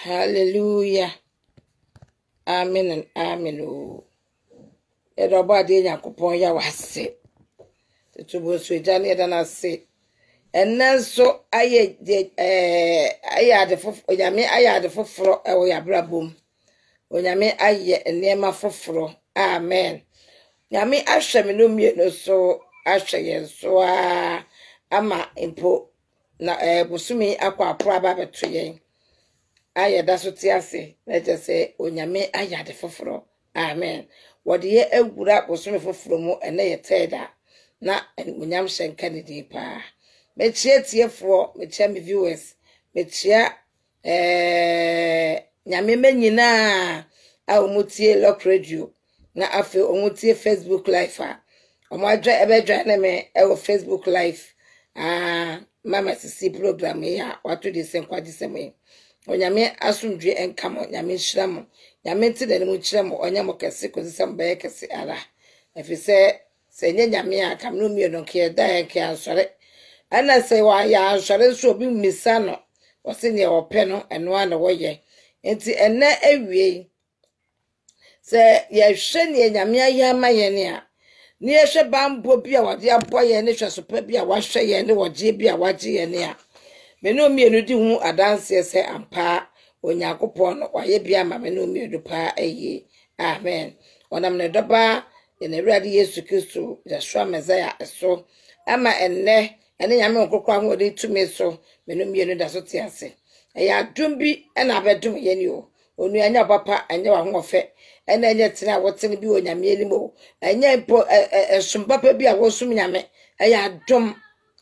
Hallelujah. Amen and amen. Oh. Everybody Yakupon ya wase. The tubo swijani dana se. And then so I had the Oyame I had the fofro or ya brabum. Oyame aye and near my fofro. Amen. Yame asha me no no so asha yen so ama impo na busumi akwa praba betuyen. Aye da so tiase na je se onyame aya de foforo amen wode ye awura bosome foforo mu ene ye teda na onyam hyenka ne di pa me chia tiefo me chia me viewers me chia nyame manyina a omutie lock radio na afi omutie Facebook live a omo adwa ebedwa na me e Facebook live mama sisi program ya wato de senkwa de seme onyame asundwe enkamo nyame hyiramo nyame ntide ne mu kyeramo onyamo kese kozisam be kese ara efise se nyame aka no mieno ke da ke ansore ana se wa ya ansore so obi mmisa no wose ne ope no eno ana woye enti ene awie se ye hwe ne nyame aye maye ne a ne ye hwe bambo bi a wode aboye ne hwe so pa bi a wahwe ye ne woje bi a waje ye ne a meno mienu di hu adanse se ampa Onyankopon no waye bia ma meno mienu pa aye amen onam ne doba ene Awurade Yesu Kristo Yeshua Messiah eso ama enne ene nyame okokwa ho de tumi so meno mienu da so tiase eya adum bi ena abedum ye ni o onu anya papa anya wa ho ofe ena anya tena wotene bi onyame elimo anya po esum papa bi a wosum nyame eya adum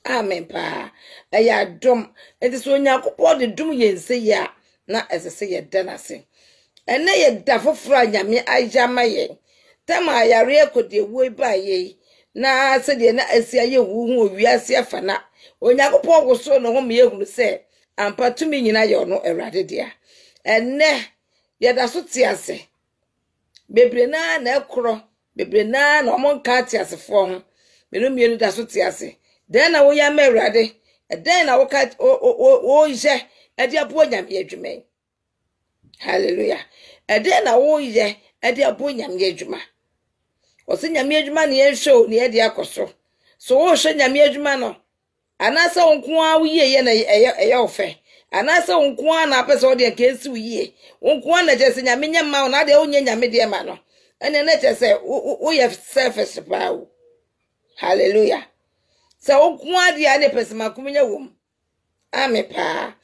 amen pa eya dum enti so Onyankopon de dum yense ya na esese ye danase ene ye da foforo nyame ajama ye tema yare ekode wo ba ye na se de na asia ye wu hu owiase afana Onyankopon go so no ho me ehunu se ampa tumi nyina ye no Awurade dia ene ye da so tiase bebre na ekro bebre na omonka tiasefo ho mienu da so tiase den na wo ya ma Awurade den na wo ka o je edi abo nyame adwuma hallelujah den na wo ye edi abo nyame adwuma o se nyame adwuma ne ye show ne edi akoso so wo hwe nyame adwuma no anasa wonko a wo ye na eye ofe anasa wonko a na apese wo de ka esi wo ye wonko na je se nyame nyama na de onye nyame de ma no ene na je se wo ye selfish pa wo hallelujah sa okwa dia ne pesema kumnya wom amepa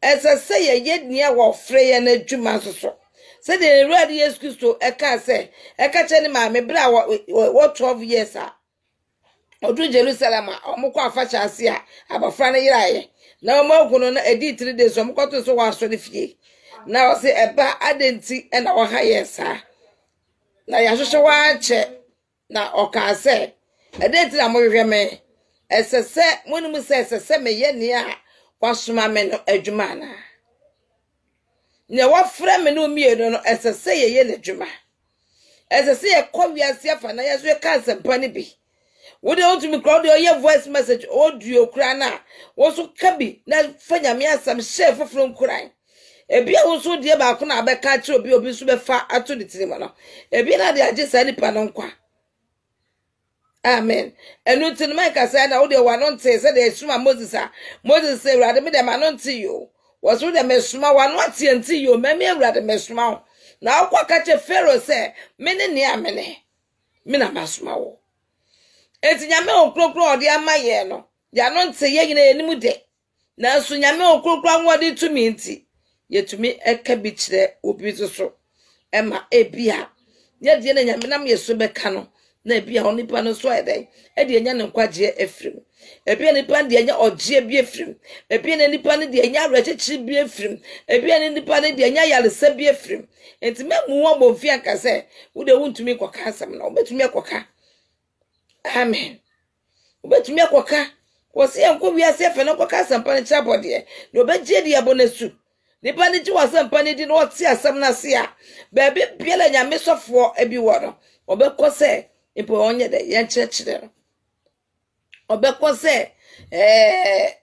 esa se ye yednia wo frɛ ye na dwuma soso se de Awurade Yesu Kristo eka se eka che ne ma me bra wo 12 years a odu Jerusalem a omukọ afacha ase a abafra ne yiraye na omaguno na edi 3 days omukọto so wa so ne fie na o se eba adenti na wo ha yesa na ya hwehwe wa che na oka se adenti na mo hwehwe me esese munum se esese me ye ne a wasoma me no adwuma na ne wafra me no mienu no esese ye ne adwuma esese ye kwawiase afa na yeso ka sempa ne bi wo de otumi crowd ye voice message audio kura na wo so ka bi na fanya me asam share foforo nkuran ebi a wo so de ba ko na abeka kire obi so be fa ato de tinima no ebi na de agesa nipa no nkwa amen enu tin mai ka say na wo de wanonte say de suma Moses say Awurade me de manonte yo wo so de mesuma wanonte anti yo meme Awurade mesuma na akwa ka che Pharaoh say me ne amene me na masuma wo eti nyame okrokro ode amaye no ya nonte ye nyina enimu de na so nyame okrokro anwode tumi nti yetumi eka bi kire obi so ema ebia ye de na nyame nam yeso beka no na ebia onipa no so ede enya ne nkwaje efrim ebia nipa de enya oje bi efrim ebia ne nipa ne de enya awrechechi bi efrim ebia ne nipa ne de enya yaresa bi efrim enti memu wo bo fi aka se wo de wuntumi koka asam na obetumi akoka amen obetumi akoka wo se enko wiase efe no koka asam pa ne chabode no beje de abonesu nipa ne ji wasam pa ne di no oti asam na se a ba bi biela nyame sofo abi wo no obekọ se ipo onye de ye nchechire no obekọ se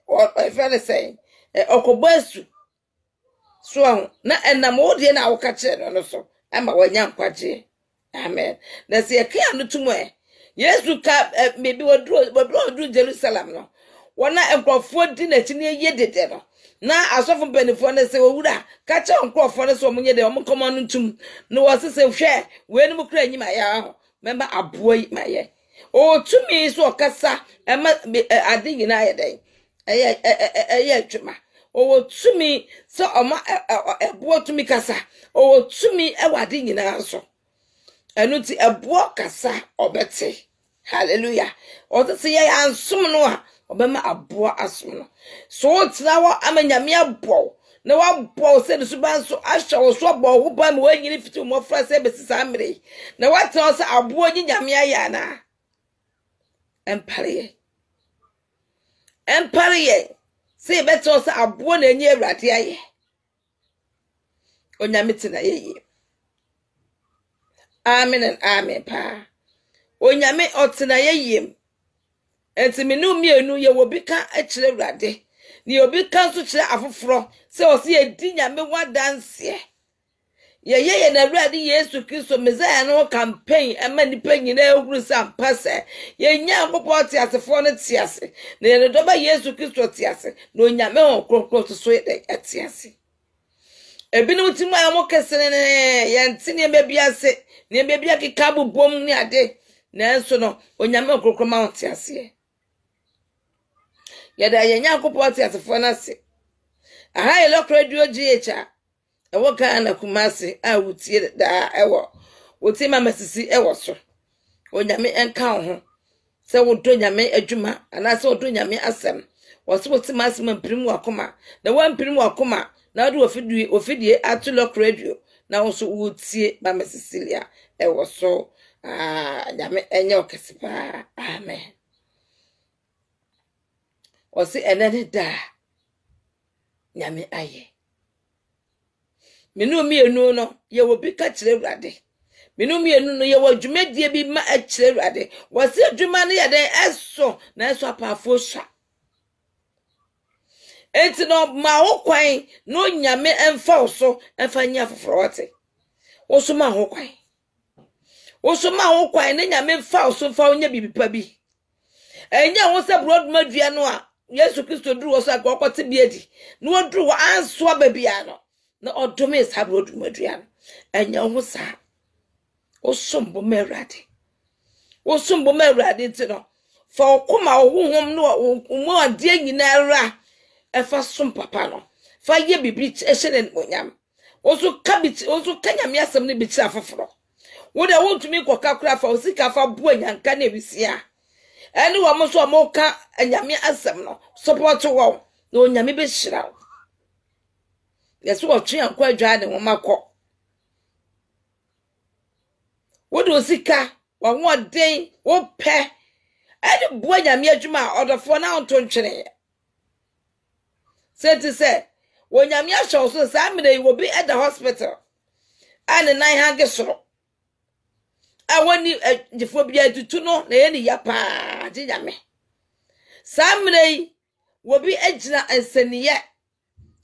o efele se okobasu so na enam odie na wo ka kire no so ama wanya nkwaje amen na se yake anu tumo yesu ka maybe wodru Jerusalem no wona enkrofo di na chi na ye dede no na asofo benefo na se owura ka che enkrofo na so omunye de omkomo no tum na wo se hwe we no kura nyima ya ho member aboyi maye o tumi so kasa ema ade nyina ye den eye twema o tumi so oma ebo tumi kasa o tumi ewade nyina so enu ti ebo kasa obete hallelujah o se ye ansum no a obema abo asom no so tira wo amanyame abo na wa bo se de suban so ahwa wo so bo wo ba me wanyini fiti mo fra se besisa amre na wa tira se abo nyame aya na empare se beto se abo na enye awrade aye onyame tina ye amen and amen pa onyame otina ye enti menu mienu ye wo bi ka akire awrade ni obi ka so kire afoforo se o se edi nyame wadanse ye na awrade Yesu Kristo Messiah no campaign ema ni panyina ehuru sampa se ye nya nkopɔ te asefo no te ase na ye doba Yesu Kristo te ase na onyame ho krokro so ye te ase ebinu timu ayo kesene ye ntine bebi ase ne bebi akeka bobom ni ade na enso no onyame krokro ma ho te ase ye da ye nya nkopɔ te asefo no ase aha ye lokro duo GH ewo Ghana Kumasi a wutie da ewo wutie mama sisi ewo so onyame enka ho se wodo nyame adwuma ana se wodo nyame asem wo se wotie masem mpirim wakoma na wampirim wakoma na wode ofidie atulok radio na wo so wutie mama Cecilia ewo so nyame enye okesipa amen wo se enene da nyame aye menu mienu no ye wo bi ka kire awrade menu mienu no ye wo dwumadie bi ma a kire awrade wo se dwuma no ye den eso na eso apafo sha enti no ma ho kwan no nyame emfa so emfa nya foforo wote wo so ma ho kwan ne nyame emfa so emfa onya bibipa bi enya wo se broad madua no a Yesu Kristo duru wo so akokote biedi no woduru wo anso ababia no na odome sabro dumadua enya ho sa osombo merade ntino fa okoma ohunhom no mo ade nyina ra efa som papa no fa ye bibi ehene onyam oso kanyame asem ne bi kira foforo wo de wontumi kokakura fa osika fa bo anyanka na ebisia ene wo mo so mo ka anyame asem no support wo na onyame be hira yesu otwe ankwa adwa ne wo makọ wo de osika wa ho den wo pe ene bo anyame adwuma odofo na onto ntwene se wo nyame ahwo so sa mene wo bi at the hospital ane nan hange soro awoni jefo bia tutu no na ye ni ya pa je nyame sa mene wo bi agina ansaniye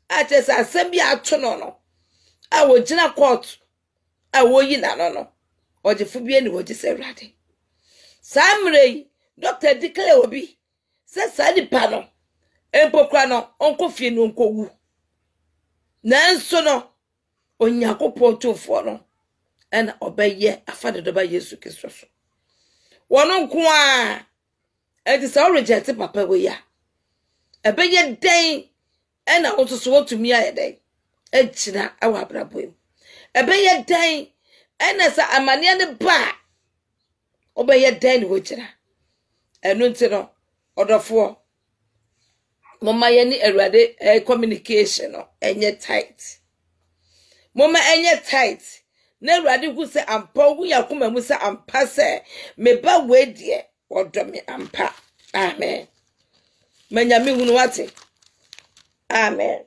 ate sa asem bia ato no a wo gina court a wo yi na no ojefo bia ni wo je se awrade sa mene doctor declare wo bi se sa di pa no empokra no onko fie no onko wu nanso no onyakopo tofo no ena obeye afade doba Yesu Kristo so wono nko a enti sa reject papa we ya ebeye den ena otoso wotumi ayeden ejina awa abrabom ebeye den ena sa amane ne ba obeye den wo jira enu nti no odofo mama yani awrade communication no enye tight mama enye tight na awrade hu se ampa hu yakoma mu se ampa se me ba wedie odomi ampa amen menya mi hunu wate amen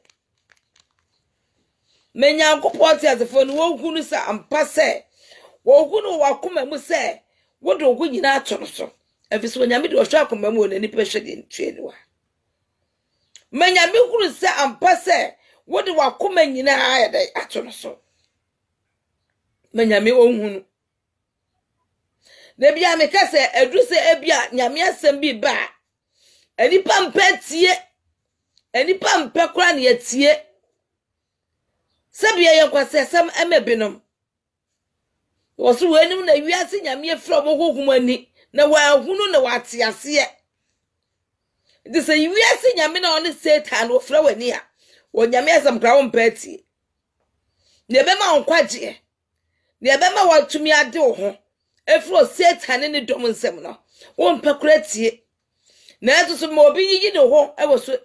menya nkopoti azefo no wo hunu se ampa se wo hunu wakoma mu se wodo hu nyina atoro so afiso nyame de ohwa akoma mu onani pe hwede ntweniwa menya mi huru se ampa se What do I come in at so? Menyame ohunu. Na bia me ka se edu se ebia nyame asem bi ba. Enipa mpetie. Enipa mpe kora na yetie. Sebia ye kwase asem emebinom. Wosu wenim na wiase nyame efra mo hohum ani na wa hunu na wate ase. Ndi se wiase nyame na one Satan wo fra wani a. Wo nyame asem kra wo mpetie. Na ebema onkwaje. Na ebema watumi ade wo ho. Efro Satan ni dom nsem no. Wo mpekura tie. Na etuso mo obi yiyi ne ho e wo so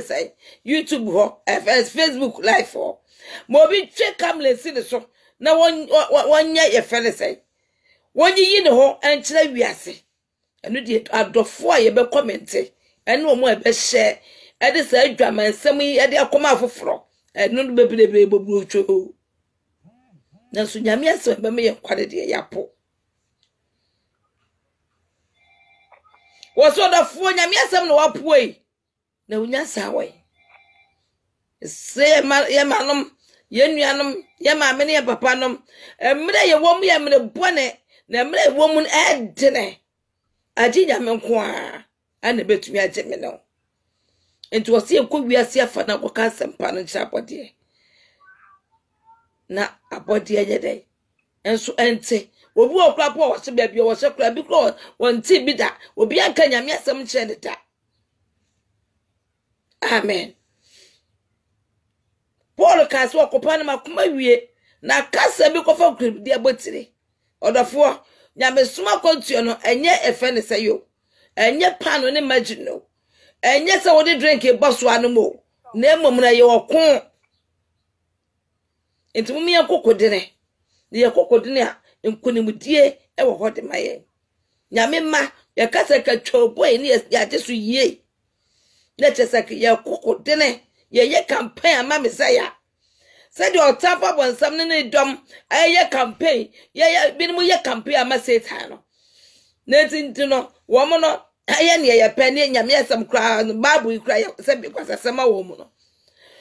say YouTube ho, Facebook live ho. Mo obi twe camera si ne so na wonya ye say. Won yiyi ne ho enkyere wiase. Enu de adofo a ye be comment. Enu omo e be share. E de say adwama nsem yi e de akoma afoforo. Enu be be bobru two. Na so nyame asem be me ye kwade de yapo. Waso da fo nyame asem no wapoe na unya sawe se ma ye manom ye nuanom ye maame ne ye papa nom emre ye wom ye mre bone na emre wom edene agi nyame nko ana betumi age me no enti wose ye ko wiase afa na ko ka sempa no ncha abode na abode ye dey enso ente obi okra po wo se bia wo se kra bi kro won ti bi da obi anka nyame asem kire ne da. Amen. Paul ka so okopa na makoma wie na kasa bi kofa krim de abotire odofo nyame soma kontuo no enye efe ne sayo enye pano ne magino enye se wo de drink e boso anu mo na emom na ye okon enti mu ye kokodene ye kokodene a nkunimdie e wo hode maye nyame ma ye kasa ka twoboy ne ya jesu yie na chesaka ye kokodene ye campaign ama mesaya said your tafa bonsam ne dom aye campaign ye binimu ye campaign ama Satan no na tinti no wo mo no aye ne ye pene nyame asem kra no bible kra se bi kwasasema wo mo no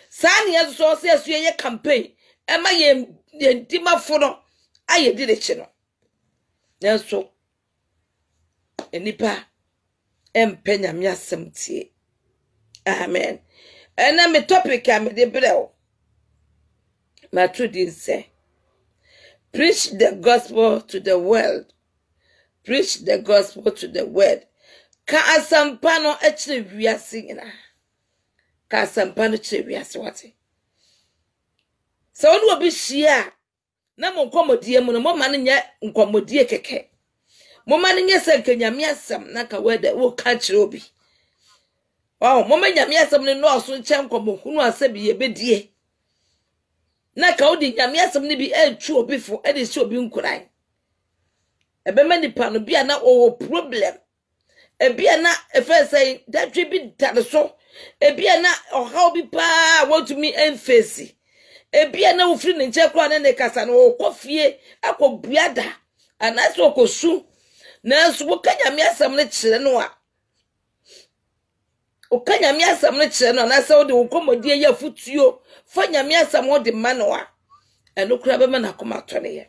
sa ne ye so se asu ye campaign ema ye ndimafo no aye di de chi no na so enipa empe nyame asem tie. Amen. And me topic am de breo. My truth is say, preach the gospel to the world. Preach the gospel to the world. Ka asampa no echire wiase nyina. Ka asampa no chire wiase wate. So onu obi hia na mo nkomodie mu no mo ma no nya nkomodie keke. Mo ma no nya se nkanyame asam na ka wede wo ka chire obi. Wow, mama nyame asem ne no so nche nkomohunu asabi ye bedie. Na ka odi nyame asem ne bi etu obi fo e de si obi nkuran. Ebe ma nipa no bia na o problem. E bia na e fe say that bi dare so. E bia na oha obi pa want me enfesi. E bia na ofri ne nche kro na ne kasa no okofie akobuada. Anaso okosu. Na so wo ka nyame asem ne kire no a o ka nyame asam no kire no na se wo de wokomodie ya futuo fa nyame asam wo de manoa eno kura be me na koma to ne ye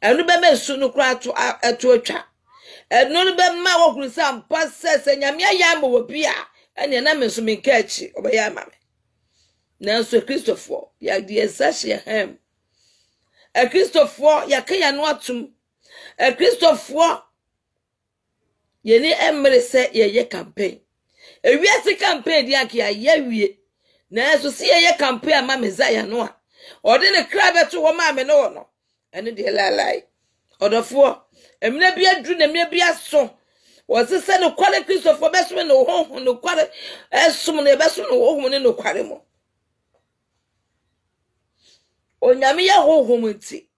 eno be me su no kura to atwa eno be ma wo kuru sam passe se nyame aya ma wo bia ene na me so me nka achi obeya ma me na so Christopher ya de esahye hem Christopher ya ka ya no atum Christopher ye ni emre se ye campaign ewiase campaign di akia yawie na eso se ye campaign ama Messiah no a ode ne kra beto wo ma me no no ene de lalai odofo emina bia dru na emina bia so wo se se no kwale Christopher beso no ho no kwale esum na beso no ho ne no kwale mo onyame ya ho ho nti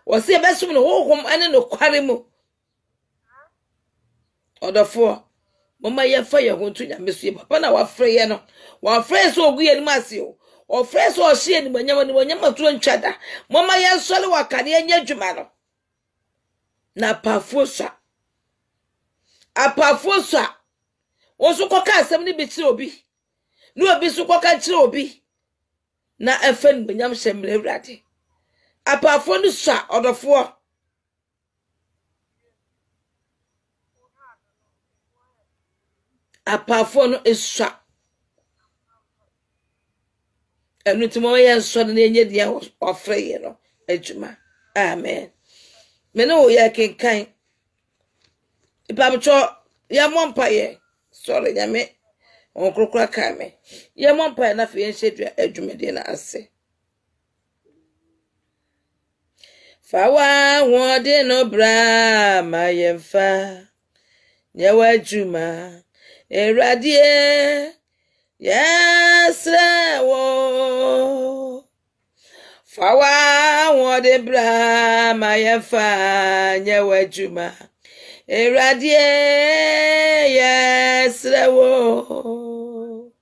wo se beso no ho ene no kwale mo odofo mama ye fa ye ho ntu nyame so ye papa na wa frɛ ye no wa frɛ so ogu ye ni mase o frɛ so o hye ni manyama to ntwada mama ye nsole wa kane anya dwuma no na apafo so wo so koka asɛm ni bi kire obi no obi so koka kire obi na efen benyam hyemre Awurade apafo no swa odofo apafo no eswa enu timo ye nso na enye dia ofre ye no adwuma amen me no ye kenkan ipabcho ye mompa ye sorry nyame onkrokra ka me ye mompa na fe ye hyedua adwumade na ase fawa wode no bra ma yemfa nyewa adwuma Eradie yes wo fawa wode bra ma yemfa nyewa adwuma Eradie yes wo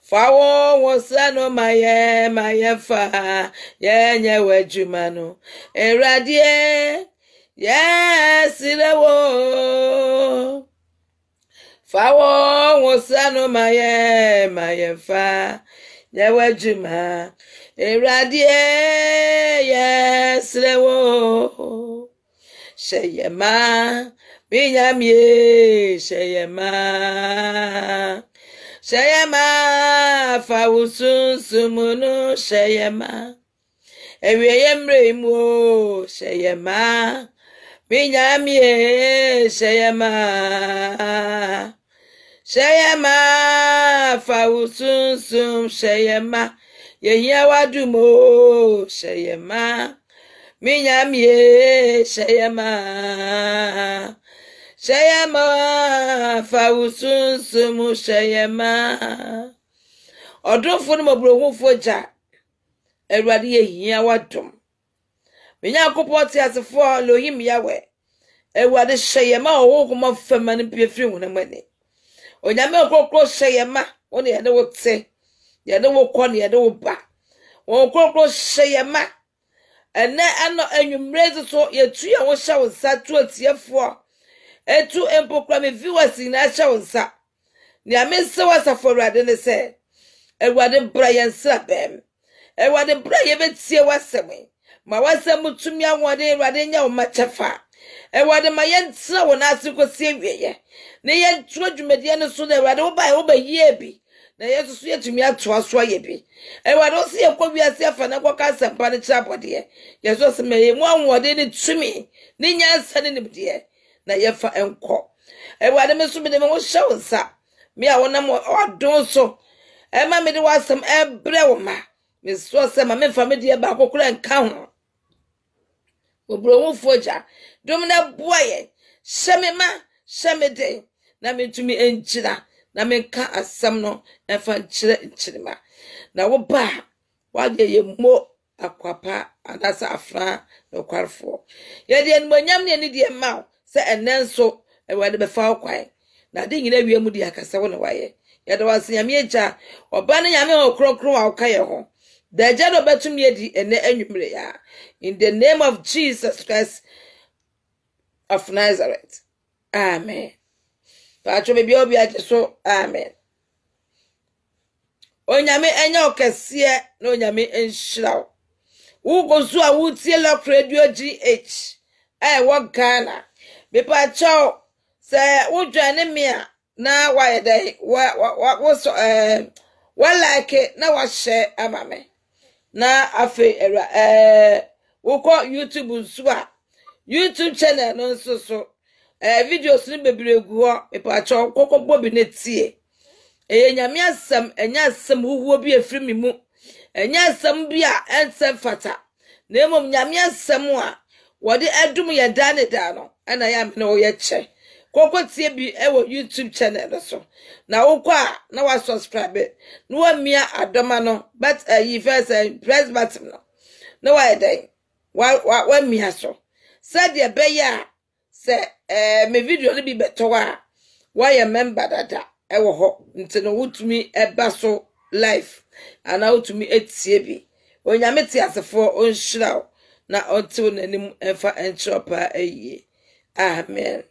fawo wosano maye fa nyewa adwuma no Eradie yes wo fawo wosano maye fa nyewa adwuma Eradie yes wo Sheyema binyamie Sheyema fawusun sumunu Sheyema ewiyemre mu Sheyema binyamie Sheyema fawusun sum Sheyema yehia wadumo Sheyema Minyamie Sheyema fawusun sumu Sheyema odofo no mabrohufo ja Awurade yehia wadom Menyankopɔ te asefo Elohim yawe Awurade Sheyema owokoma fama ne piefiri hunamani onyame okokro Sheyema one yede wote yede wokɔ ne yede woba okokro Sheyema ene ano anwumrezi so yetu ya wo hya wo sa tu atiefo etu empokra me viewers na hya wo sa ne amese wasafo Awurade ne se Awurade bra yensa bem Awurade bra ye betie wasem ma wasem tumi awode Awurade nya wo machefa Awurade ma yentra wo na asikosi awieye ne yentu adwumade ne so na Awurade wo ba wo ba yie bi na yesu so yetumi ato aso ye bi Awurade o se ekwa wiase afa na kwa kasampa ne kyabode yesu se me mu anwode ne tumi ne nyansa ne nimde na yefa enko Awurade me so me de me wo hye wo nsa me a wonam odon so ema me de wasam ebre wo ma me so se ma me fa me de ba akokora nka ho obro wo foja dum na boye sheme de na me tumi enchira na menka asam no efa nchirema na wo ba wage ye mo akwapa adasa afra no kwarfo ye de nmonyam ne de ma se enenso Awurade be fa kwai na de nyina wiamu de akasa wo ne waye ye de wasanyame agya oba ne nyame okrokro wa okaye ho da agya do betumi edi ene anwumre ya in the name of Jesus Christ of Nazareth amen. Pacho bebi obi ate so amen. Onyame enya okese na onyame enhyiraw. Ugozu a wutie Lock Radio GH. Wo Ghana. Me pacho se wudwane me a na waye dai wo so like na wa share amame. Na afi wo YouTube nso a YouTube channel no nso so videos ni bebregu ho mepacho kokogbo bi netie nyame asem enya asem huhuo bi afiri mi mu enya asem bi a ensem fata na emom nyame asem a wode adum ye dane da no ana ya me no ye che kokotie bi ewo YouTube channel no so na wokwa na wa subscribe na wa mia adoma no but you first press button no na wa den wa mia so said ye be ya se me video ni bi beto wa ye member dada ewo ho nti no wutumi eba so live ana wutumi etie bi onyame ti asefo onhyiraw na ontew nanim emfa entropa aye amen.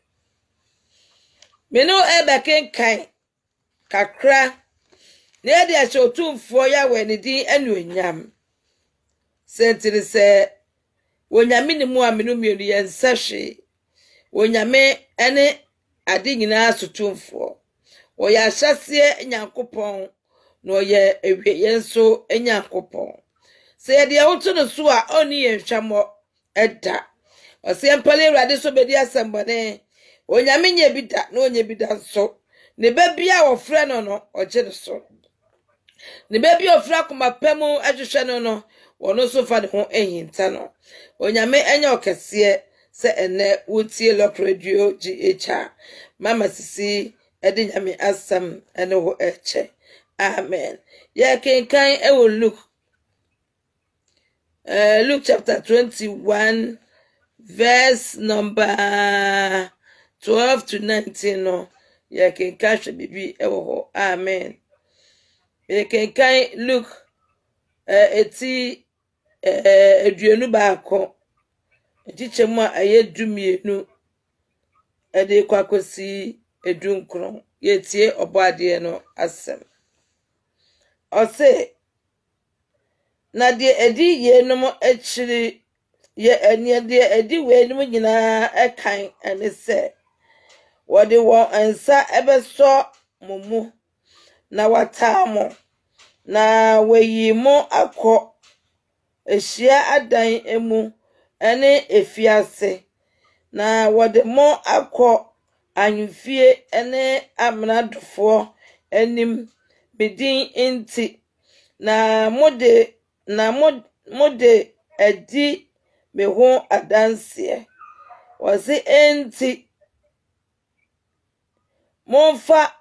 Me no eba kenkan kakra na de acho tumfo ya weni din anuonyam sentire se wonyame ni mu amenu mienu ye nsahwe wonyame ene ade nyina sotumfo oya hyase nyankopon no ye ewie yenso nyankopon se ye de woto no so a oni ye hwamo eda ose mpale urade so bedi asembone wonyame nye bida na onye bida nso ne babia wo frɛ no no oje no so ne babia ofra koma pemu ahwehwɛ no no wono so fa de ho ehinta no onyame enya okese se ene wotie Lock Radio GH mama sisi edi nyame asam ene ho eche amen ye kenkan e wo Luke chapter 21 verse number 12 to 19 no ye kenkan hwe bibi e wo ho amen ye kenkan Luke eti eduenu baako etichemu ayedumienu ede kwakosi edunkron yetie obade no asem ose na de edi yenum achiri ye ene de edi wenum nyina ekan ene se wode wo ansa ebeso mumu na watamo na weyi mo akọ ehia adan emu ene efiase na wode mo akọ anfie ene amnadofo enim bidin inti na mode edi me ho adanse wose enti monfa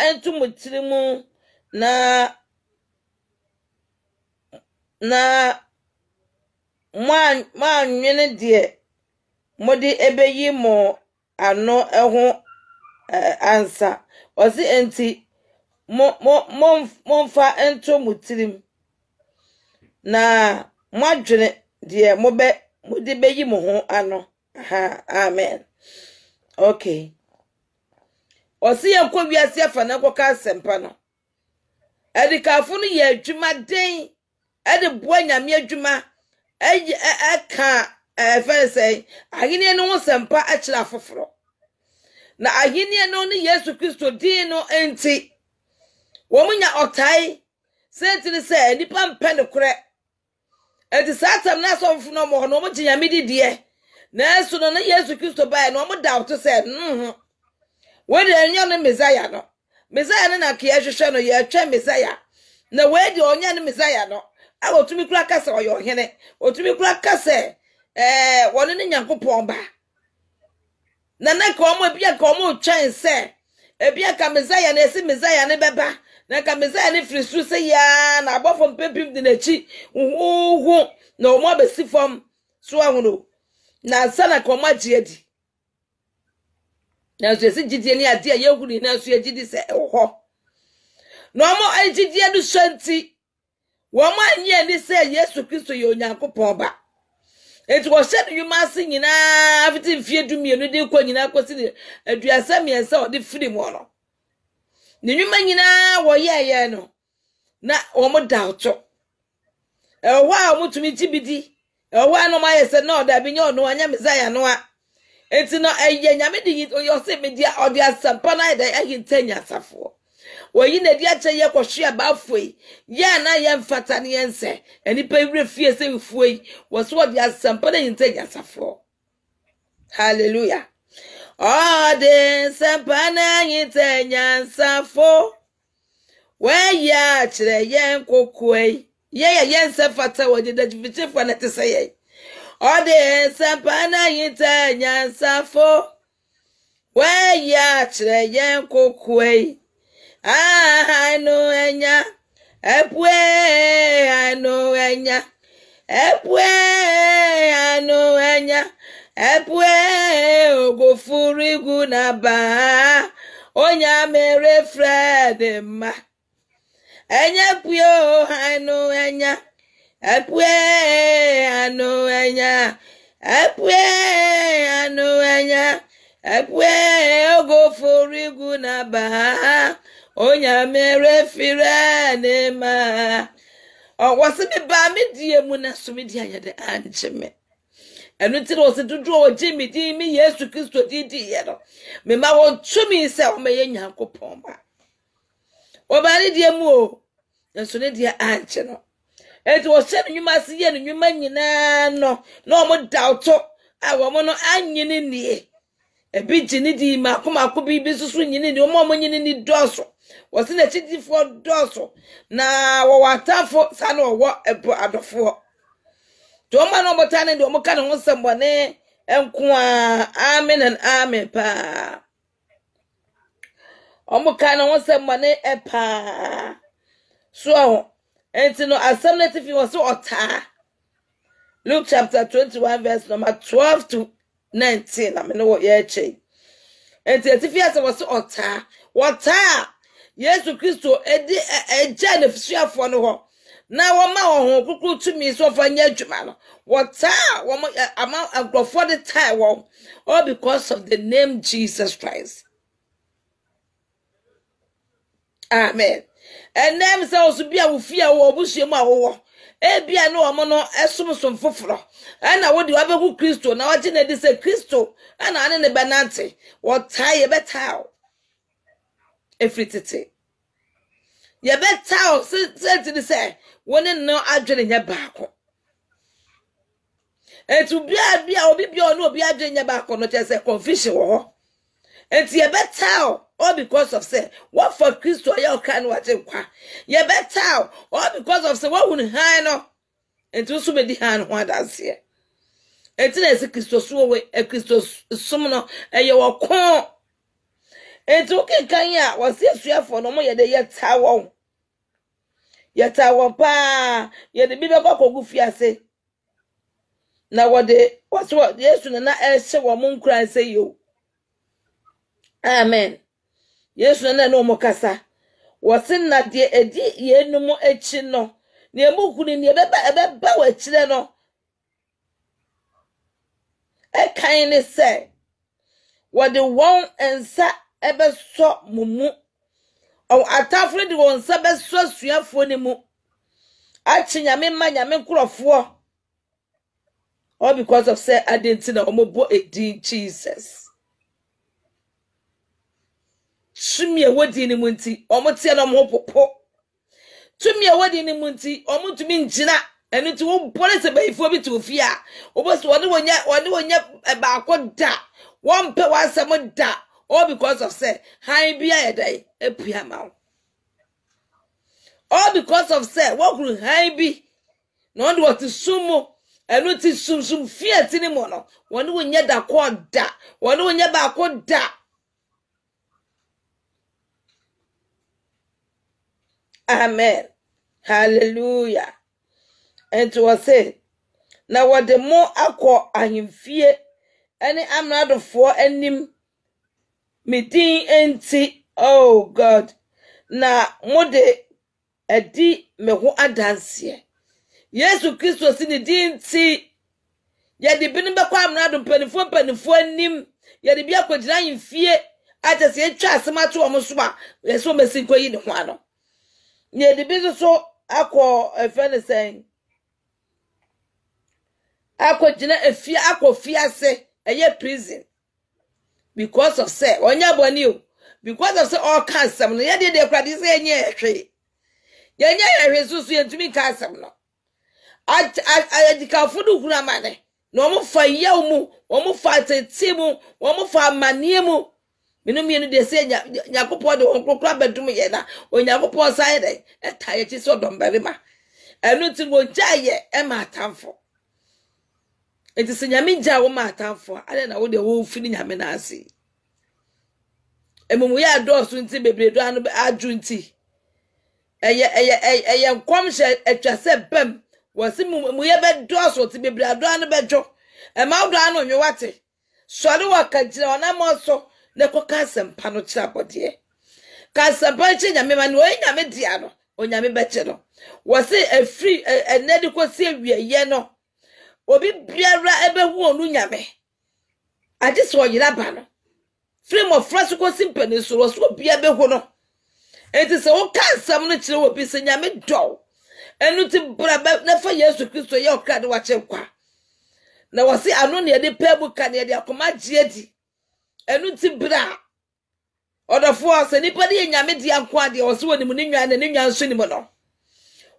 entu mutirimu na manwene de modi ebeyi mo ano eho ansa osi enti monfa entu mutirim na mwadwene de modi beyi mo ho ano amen okay osi yakọ wiase afa na koka asempa no edikafo no ye adwuma den ede boa nyame adwuma eka fese ahini no ho sempa akira foforo na ahini no ni Yesu Kristo din no enti wo munya otai sentire se nipa mpe ne kure enti satam na so mfo no mo no mo nyame didie na eso no na Yesu Kristo bae no mo doubt se wede enyo no Messiah no na ke hwehwe no ye atwa Messiah na wede onya no Messiah no a otumi kura kasa oyo hene otumi kura kasa wone ne Nyankopon ba na ka omo bia ka omo twen se ebia ka Messiah na esi Messiah ne beba na ka Messiah ne frisu se ya na abofo mpempim de nachi uhu na omo besifom so ahunu na sana ka omo agiedi na so esi gidie ni ade a yehuri na so agidi se ho no omo agidie du shanti wo mo anye ni se Yesu Kristo ye Onyankopon ba enti wo hye no yuma ase nyina afiti mfie dumienu de kwa nyina akosi aduasa miensa ode firi mo no ni yuma nyina wo ye no na wo mo dauto wa wo mutumi tibidi wa no ma yese na oda bi nye ono anya Messiah no a enti no eye nyame de yo se media ode asampa na ede ahintanya asafo woyi na di ache ye kwohwe abafoi ye na ye mfata ne yense enipa wure fie se wifuoi wo so ode asampa na ahintanya asafo hallelujah ode sampa na ahintanya asafo we ya kire ye nkokoi ye yense fata wo de dajifichefo na tese ye ode sampa na ahintanya asafo we ya kire ye nkokoi anu enya epwe anu enya ogofurigu na ba onya mere Fred ma enya pio anu enya epwe anu enya Epwe anuanya epwe ogo forigu na ba onya mere fire ne ma o wase me ba me die mu na so me die ayade ancheme enu ti o se dudu o jimi di mi Yesu Kristo di ye no me ma wo tumi se o me ye Nyankopon ba o ba ni die mu o enso ne die anche no eti wo se nwuma se ye nwuma nyina no na o mo dauto a wo mo no anyini nie ebi jini di makoma bibi susu nyini ni o mo nyini ni doso wo se na chidifo doso na wo watafo sa na wo ebo adofo to ma no botane ndi o mo ka ne ho sembone enko a amen and amen pa o mo ka ne ho sembone pa so enti no assemblity was so ota Luke chapter 21 verse number 12 to 19 I mean what ye che enti atifi was so ota wota Yesu Kristo edi eja ne fisuafo no ho na wo ma ho kuku tumi so fa nya adwuma no wota wo ama agrofo the time wo all because of the name Jesus Christ. Amen. And name so so bia wo fia wo obusuemu awo e bia no omo no esomsom foforo na wo di wabeku Kristo na waje na di se Kristo na ane ne benante wota ye beta efritete ye beta se ti se woni no adwene nya baako etu bia obi bia no obi adwene nya baako no chese confusion wo ho enti ye beta all because of say what for Christo ya kan waje kwa ye beta all because of say what won han no enti so be di han ho adanse enti na ese Christo so we Christo sum no ye wo kon enti o kan ya wo se suafo no mo ye de ye ta wo pa ye de bi be kogu fiase na wo de wo Yesu na ehye wo mo nkran se yo amen Yesu na no mo kasa wo sin na de edi ye numu echi no na emukuni ne ebeba wa chire no e kan ne se wo de won ensa ebe so mumu o atafre de won sa be so suafo ne mu achi nyame ma nyame nkrofo all because of say identity na omobo edi Jesus Tumi ewodi ni munti omote na mo popo tumi ewodi ni munti omutumi njina enu ti wo police bayifo bi to fia oboso woni wonya ba akoda won pe wasem da all because of say han bia yedai epia ma all because of say wo kru han bi no ndo what sumo enu ti sum fia ti ni mo no woni wonya da koda woni wonya ba akoda amen hallelujah and to say now what the more akọ ahemfie any amradofo anim meeting enti oh God na mode edi me ho adanse Yesu Kristo si ni dinti ya de binu be kwa amrado panifo anim ya de bia kwagina ahemfie atase etwa asemato omo so a yeso mesinko yi ne ho ano ye de bi so akọ efene sen akogina efia akofiase eye prison because of say onya boni o because of say all cancer no ye de kwade say enye ehwe ye nye ehwe susu yentumi cancer no adika fudu huna mane no mo fa yaw mu o mo fa tete mu o mo fa manie mu minum yenu de say Nyankopon de onkokra bedum ye na Onyankopon sai de etaye chi so domberima enu ti mo jaye e ma atamfo enti se nyame gya wo ma atamfo ade na wo de wo fini nyame na ase emumu ya do so nti bebredo anu aju nti eye nkom hye atwa se bam wo se mu ye be do so ti bebredo anu bejo e ma do anu nwewate sori wa kagina ona mo so ne ko kasempa no kira bode kasempa chi nyame ma no nyame dia no onyame beche no wo se afri enedi ko se wieye no obi biara ebe hu onu nyame ade so yira ba no frame of frasuko simpani so obi ebe hu no enti se wo kansam no kire obi se nyame do enu ti bra na fa Yesu Kristo ye okade wa chenkwa na wasi anu ne de pebu ka ne de akoma giedi enu ti bra odofo ase nipa de nyame di anko ade wasi woni mu ne nwan na ne nwan so ni mu no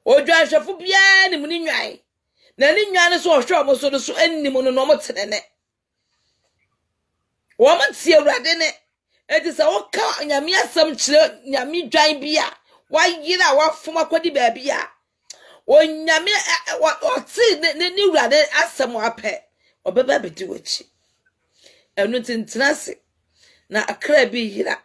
odwan hwefo bia ni mu ne nwan na ne nwan ne so ohwe omo so so enni mu no no mo tenene wo mo tie awrade ne edi se wo ka nyame asam kire nyame dwan bia wa yira wa foma kwadi ba bia onyame oti ne wurade asem apɛ obeba bedi wachi enu tintrase na akra bi yira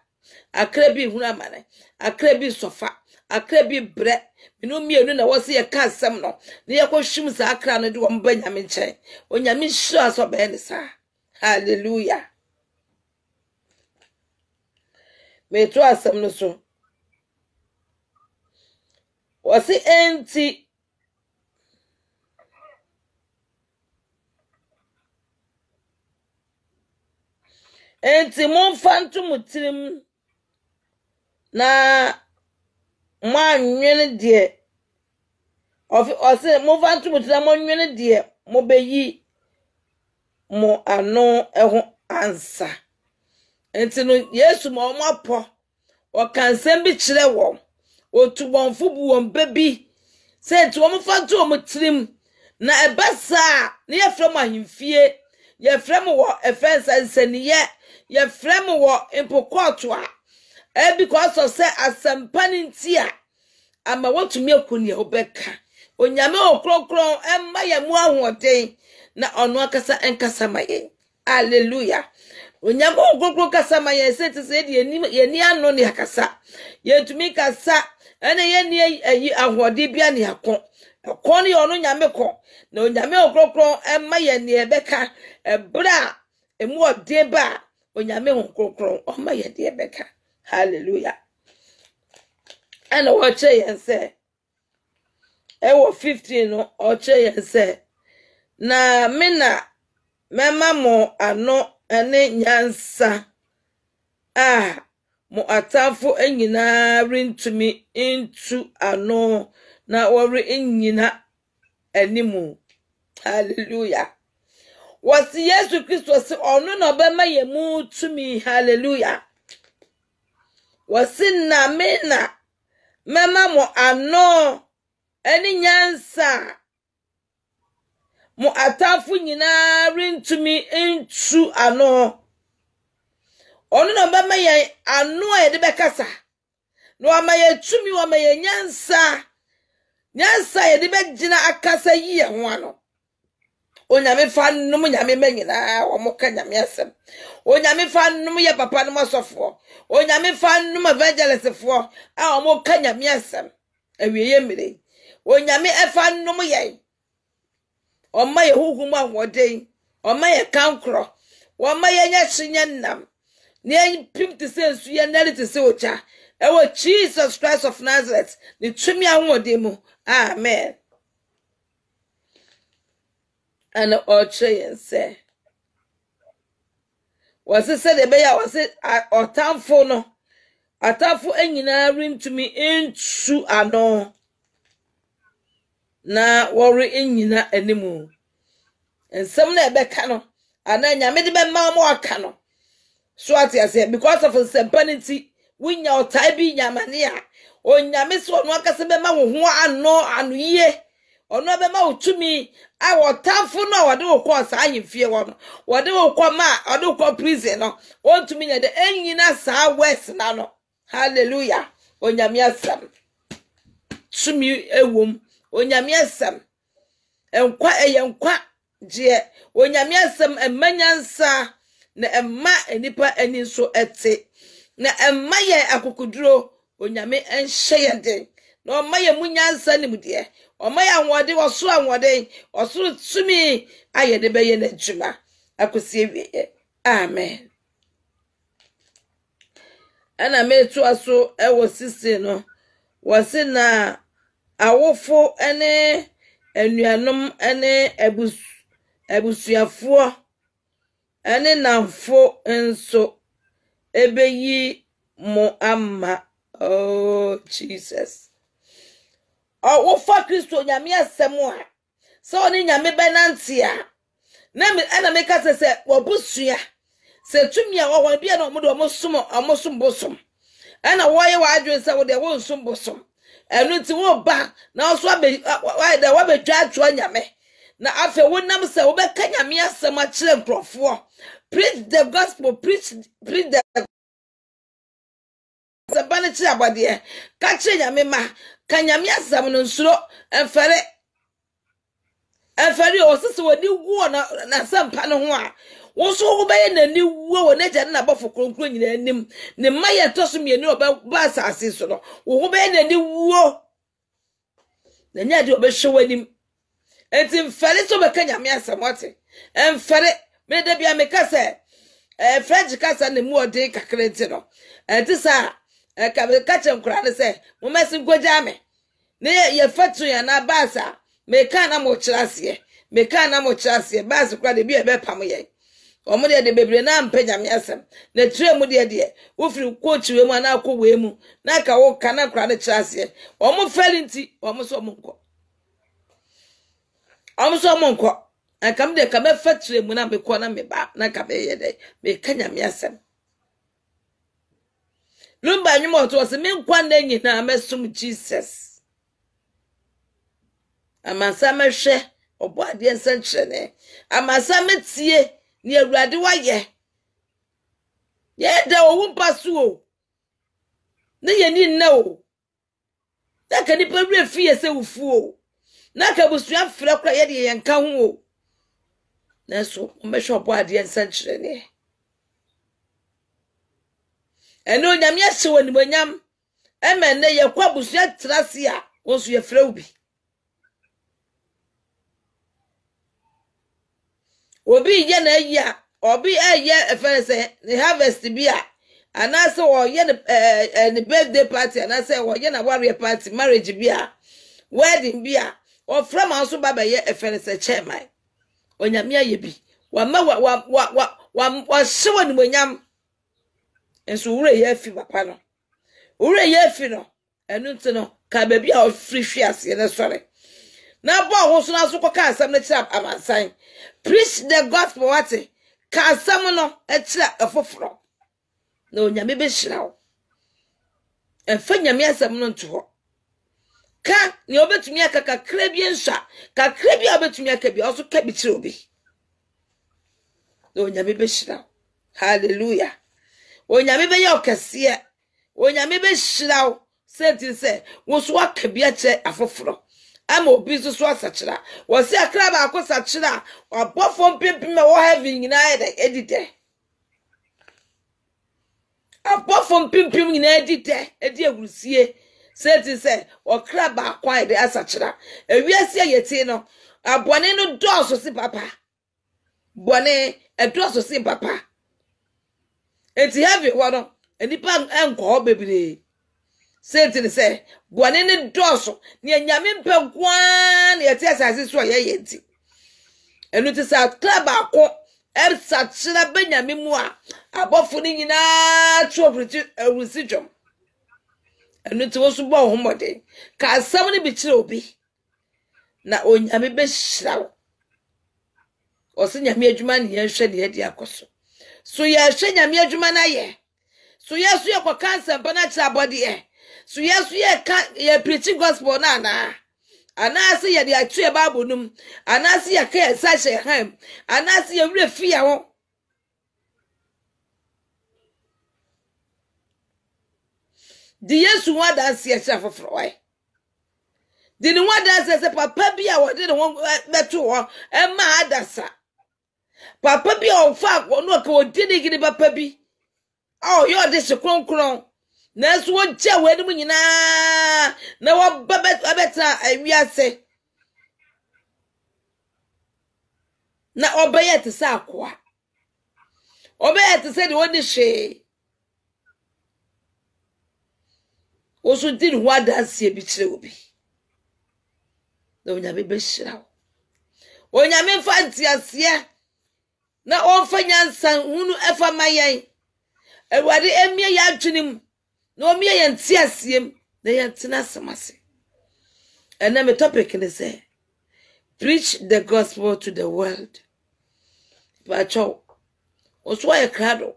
akra bi hunu amane akra bi sofa akra bi bre minu mienu na wose ye ka asem no ne ye kohwim sa akra no de wo mba nyame nkyɛn onyame hyira so be ne sa hallelujah metro asem no so wose enti monfanto mutirim na manwene de ose monfanto mutirim monwene de mo beyi mo ano eho ansa enti no Yesu ma omo apo o kansem bi kire wo otu bonfo bu won baby se enti wo monfanto mutirim na ebasa ne yefrem ahimfie yefrem wo efensa nsaniye yefrem wo impokoto a because of say asampani ntia ama wotumi akuni obeka onyame okrokron emma ye mu ahoden na ono akasa enkasa maye hallelujah onyame okrokron kasa maye se te se de ye ni ano ne akasa yetumi kasa ene ye ni ayi ahode bia ne akon ekon ne ono nyame ko na onyame okrokron emma ye ne ebeka ebra emu ode ba onyame okrokron o ma ye de ebeka hallelujah ana wache yense ewo 15 no oche yense na mena mema mo ano ene nyansa mo atafo enyina rintumi into ano na wori enyina animu hallelujah wasi Yesu Kristo si onu na bema ye mu tumi hallelujah wasi na mena mema mo ano eni nyansa mo atafu nyina rintumi into ano onu na bema ye ano ye de bekasa no amaye tumi wa maye nyansa ye de begina akasa yi ho ano onyame fa nnum nyame manyina wo moka nyame asem onyame fa nnum ye papa no masofo onyame fa nnum evangelistfo a wo moka nyame asem awieye mire onyame efa nnum ye oma ye huhum ahoden oma ye kankro oma ye nya hyenye nam ne pim te sensu ye nare te se ocha ewo Jesus Christ of Nazareth ni tumi ahoden mu amen and oche say was said the beya was otamfo no atafo enyina rintumi into ano na wori enyina animu ensem na ebeka no ana nyame de be ma mo aka no so atiase because of sempanity winya otai bi nyamane a onyame so no akase be ma wo ho ano ye ono be ma utumi a wotamfo no wode wo kwa sa ahimfie wo no wode wo kwa ma wode wo kwa prison no wontumi nya de enyina sa west na no hallelujah onyame asam tumi ewom onyame asam enkwa eyenkwa je onyame asam emanyansa na emma enipa eni so ete na emma ye akukuduro onyame enhye yede na omma ye munyansa nimde omma ya nwode woso anwode osoro tumi ayede beye na djuma akosie wie amen ana metu aso ewo sisi no wose na awofo ene enuanom ene Ebusuafoɔ ene namfo enso ebeyi mo ama. Oh Jesus. Oh, wo fa Kristo nyame asɛm a sɛ oni nyame benante a na me ana me ka sɛ wobusua sɛ tumi a wo bia na omosom bosom ana woyɛ wadwen sɛ wo de wo nsom bosom enu nti wo ba na so why da wo bedwa atwa nyame na afi wonam sɛ wo bɛka nyame asɛm a kyerɛ nkrɔfoɔ. Preach the gospel, preach the sabane kyerɛ abɔdeɛ ka kyerɛ nyame ma ka nyame asɛm no nsuro ɛmfɛre osisi woni wo na sampa no ho a wo so wo bɛyɛ nani wo wo n'agya na bɔfo kronkro nyina anim ne mayɛ toso mienu ba asase so no wo bɛyɛ nani wo na nya de obɛhwe wanim enti mfɛre so bɛka nyame asɛm ɔte ɛmfɛre me da bia me ka sɛ French kasa ne mu ɔde kakra nti no enti sa ka kyɛ nkora ne sɛ mo mɛsi ngogya me ne ye fatu ya na basa me ka na mo kyerɛaseɛ basa kora de bi e bɛpam yɛ omo de bebre na mpanya me asɛm na tire mu de wo firi coach we mu na akɔ we mu na ka wo ka na kora ne kyerɛaseɛ omo fɛli nti omo so omo nkɔ akam de ka me fatire mu na me kɔ na me ba na ka be ye de me kanya me asɛm lumba nyuma to se me nkwa na nyina mesum Jesus amansa mehwe obo ade nsankyerene amansa metie ne awurade wayɛ ye da wo mpa so o ne ye ni nna o da ka nipa wi afie se wufu o na ka busua frɛ kra ye de ye nka ho o na so mehwe obo ade nsankyerene eno nyame ahye woni bonyam emenne ye kwa busua trase a wo so ye frɛ ubi obi ye na ya obi eye efense the harvest bia anase wo ye ne birthday party anase wo ye na warrior party marriage bia wedding bia o from also baba ye efense chairman onyame aye bi wa hyewa ni monyam enso wure ye afi papa no wure ye afi no enu nti no ka ba bia o free hwe ase ne sore na bo ho so na so koka asam na kira amansan preach the gospel what ka asam no e kira afoforo na onyame be hyira wo enfa nyame asam no nto ho ka ni obetumi aka kakra bi nsha kakra bi obetumi aka bi o so ka bi kira obi na onyame be hyira hallelujah onyame be ye okese onyame be hyira wo senti se wo so aka bi ache afoforo ama obi so asachira wo se akra ba akosachira abofo mpempem wo heaven nyina edide abofo mpempem nyina edide edi awusie senti se okra ba akwan de asachira ewiase yeti no abone no doso si papa bone edoso si papa enti heaven wo no enipa enko bebire senti se bone ne doso ne nyame mpegwan ne yete asase so ye yenti enu ti sa club akọ sachira benyame mu a abofo ni nyina trobriti awusidwom enu ti wo so bo homode ka asam ne bi kire obi na onyame be hyirawo o se nyame adwuma ne ye hwe ne ye di akoso so ye hwe nyame adwuma na ye so ye so ye kwa cancer mpa na kira body so yes ye preaching gospel na anase ye de atue bible num anase ye ka sa hye ham anase ye wure fia ho di yesu wada se ye afoforo wai di ni wada se papa bi a wode ne ho beto ho e ma adasa papa bi a ofa no ka wodi ne gidi papa bi oh yo de se kronkron na so wo gya wani mu nyina na wo babeta awiase na obeye te sa akwa obeye te se de woni hwe wo so di ho adanse bi kire obi na onya be hyira onyame fa ntiasia na onfa nyansa hunu efa mayen Ewade emie ya adwenem na omie ye ntiasiem na ye ntena semase. And then my topic is say, preach the gospel to the world. Pacho, oswa ye krado.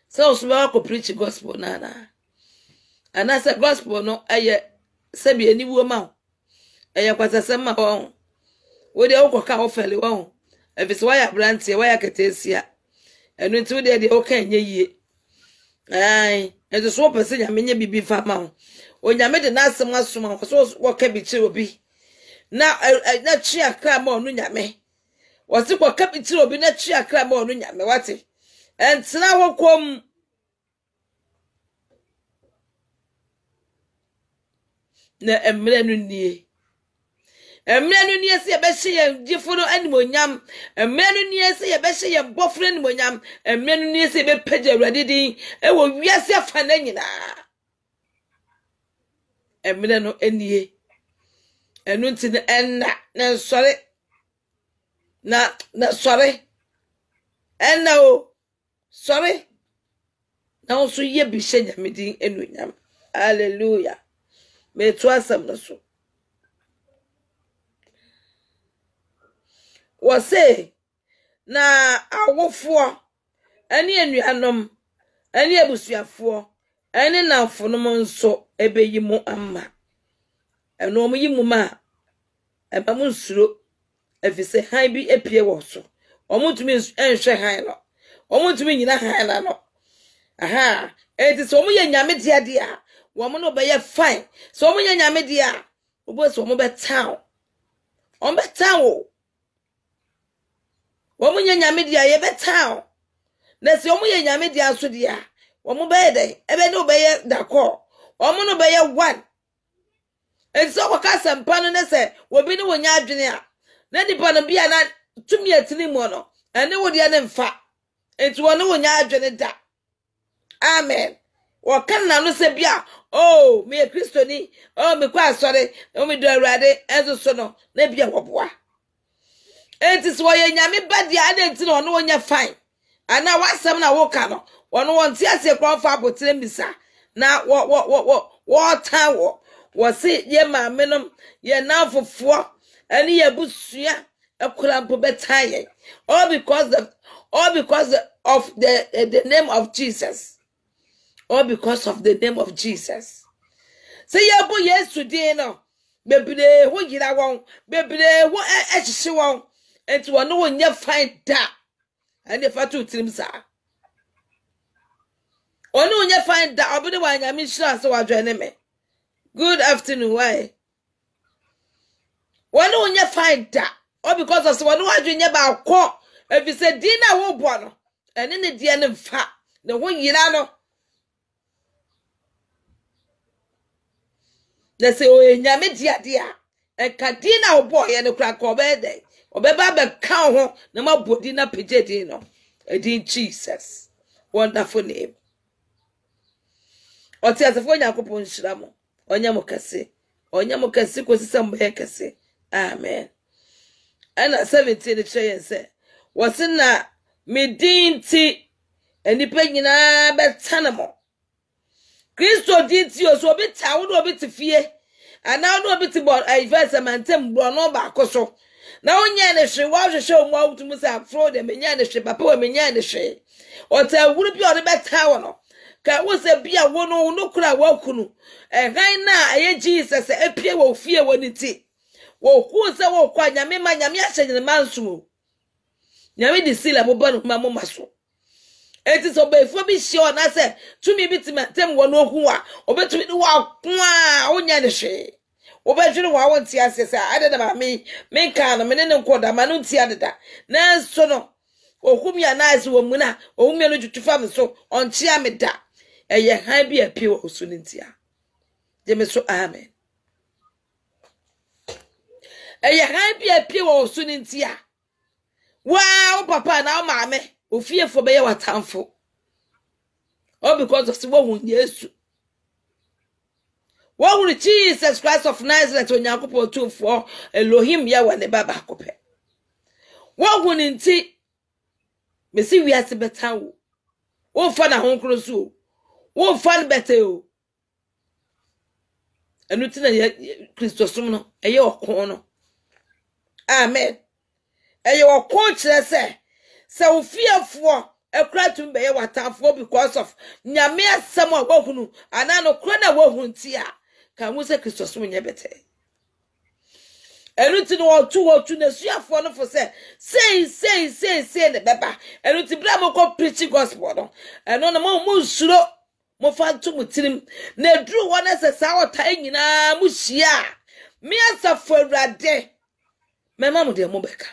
So oswa ko preach the gospel nana. And I said gospel no aye sebi eni woma. Aye kwata sema ho. Wo de okoka ofele wo. Efisi wa ya brantie wa ya ketesia. Enu nti wo de oka enye yie. Ai, ezo so pese nya menye bibi fa ma ho. Onyame de na asem asoma so wo ka bi kire obi. Na chi akra ma onu nyame. Wasi kwa ka bi kire obi na chi akra ma onu nyame wate. Entina wo kom na emre nu nie. Emre nu nie se ye be hye ye gifuro animonyam. Emre nu nie se ye be hye ye bofro animonyam. Emre nu nie se ye be pagya awurade din e wo wiase afa na nyina. Emre no enie. Enu nti na sore na sore. Enna o sore. Na oso ye bi hye nyame din enunyam. Hallelujah. Me to asem no so. Wose na awofo ani anuanom ani abusuafo ani namfonom nso ebeyi mu amma eno mu yimu ma eba mu nsuro efise han bi epie wo so omutumi enhwe han no omutumi nyina han na no aha enti so mu ye nyame dia wo mu no be ye fine so mu ye nyame dia obo so mu be town on be town Womunye nyame dia ye betown. Na se omunye nyame dia so dia. Womu be den. Ebe no be ye dako. Womu no be ye one. Enso kwaka sempa no ne se wobi ne wonya adwene a. Na dipa no bia na tumi atini mu no. Ene wo dia ne mfa. Enti wo ne wonya adwene da. Amen. Wo kan na no se bia oh me Kristo ni. Oh me kwa asore. Oh me do awurade enso so no. Na bia woboa. Enti so ye nyame badia adenti no no wonya fine ana wasem na woka no wono wonti ase kwonfa abotre misa na wo tan wo se ye maamenom ye nafofo ani ye busua ekura mpo betan ye all because of the name of Jesus, all because of the name of Jesus. Say ye bo Yesu din no bebre ho yira won bebre ho ehihye won. Enti wono wonya fine da ande fatu tirim sa wono wonya fine da obede wanya mi hira so wadwene me. Good afternoon, why wono wonya fine da all because of wono wadwene ba akọ efi se din na wo bo no ene ne die ne mfa ne ho yira no na se o enyame dia enka din na wo bo ye ne kura ko be dey obeba be kan ho na mabodi na pejedi no edin Jesus, wonderful name. Oti asefo Yakobon shiramo onya mo kase ko sisam be kase. Amen. Ana 17 the chain say wasina medinti enipa nyina betanamo Kristo dinti oso obi tawo no obi tifie ana no obi ti bo verse mantem bro no ba koso na onye ne hwe wa hwehwe omu awutumu sa afro de menya ne hwe papa wa menya ne hwe ota wuru bi ode betawo no ka wo se bia wo no kura wa kunu han na aye Jesus epie wo fie woni ti wo ku se wo kwa nyame ma nyame ahye ne manso nyame di sila bo ba no ma mo maso eti so be fo bi hye na se tumi bi ti mantem wo no hu a obetumi ni wa kwa onya ne hwe obedwene wa wonti asese adeda ma me kan no me ne nkoda ma no nti adeda na so no ohumia na ase wo mu na ohumia no tutufa me so onchia me da eye han bi apie wo so ntia je me so amen eye han bi apie wo so ntia wa o papa na o maame ofiefo be ye watamfo all because of wo hu Yesu. What will Jesus Christ of Nazareth when Yakopo 2 for Elohim Yahweh ne baba kope. wo hu ni nti me si wiase beta wo wo fa na honkro so wo fa n beta o enu ti na Kristo som no eye okon no amen eye okon kire se wo fiafo ekra tum be ye watafo because of nyame asem a wo hunu ana no kro na wo hu nti a ka mu se Kristo som nye beta enuti no otu na suafo no fo say ne beba enuti bra mo ko preach gospel no eno na mo suro mo fanto mutirim na duru wona se sa otai nyina mo hia me asafo awrade mema mo de mo beka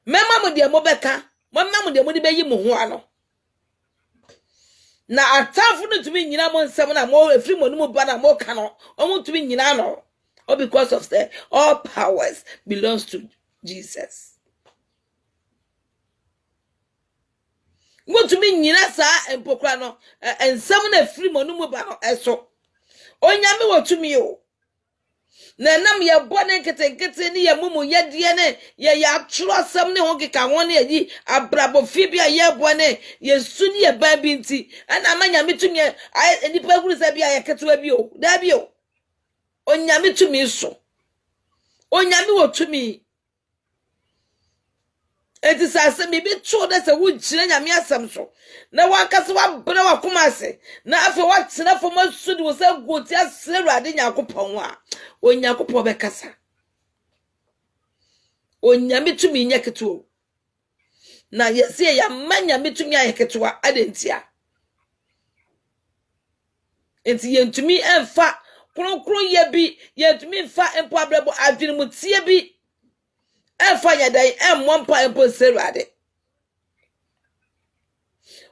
mema mo de mo de beyi mo ho ano na atafu no tumi nyina mo nsem na mo efri mo no mo ba na mo ka no o mo tumi nyina no. Or because of the all powers belongs to Jesus. What to mean nyina sa empokra no ensam na free monumu ba no eso. Onyame wo to me o. Na nam ye bone ketenkete ni ye mumu ye die ne ye ya trosam ne ho keka ho ne yi abrabofi bia ye bone ye suni ye ba bi nti ana amanyame to me enipa guru sa bia ye ketewa bi o da bi o. Onyame to me so onyame wo to me enti sase me bi to da se wo gire nyame asem so na wakase wa bra wa komase na afa wa tena fo masudi wo se goti asere ruade nyakopon a onyakopon be kasa onyame to me nyaketo na yesi ya manyame to me ayeketo adentia enti yentumi emfa kronkron ye bi yentumi mfa empo abrabo adwene mutie bi emfa yadan emmɔ mpa empo seruade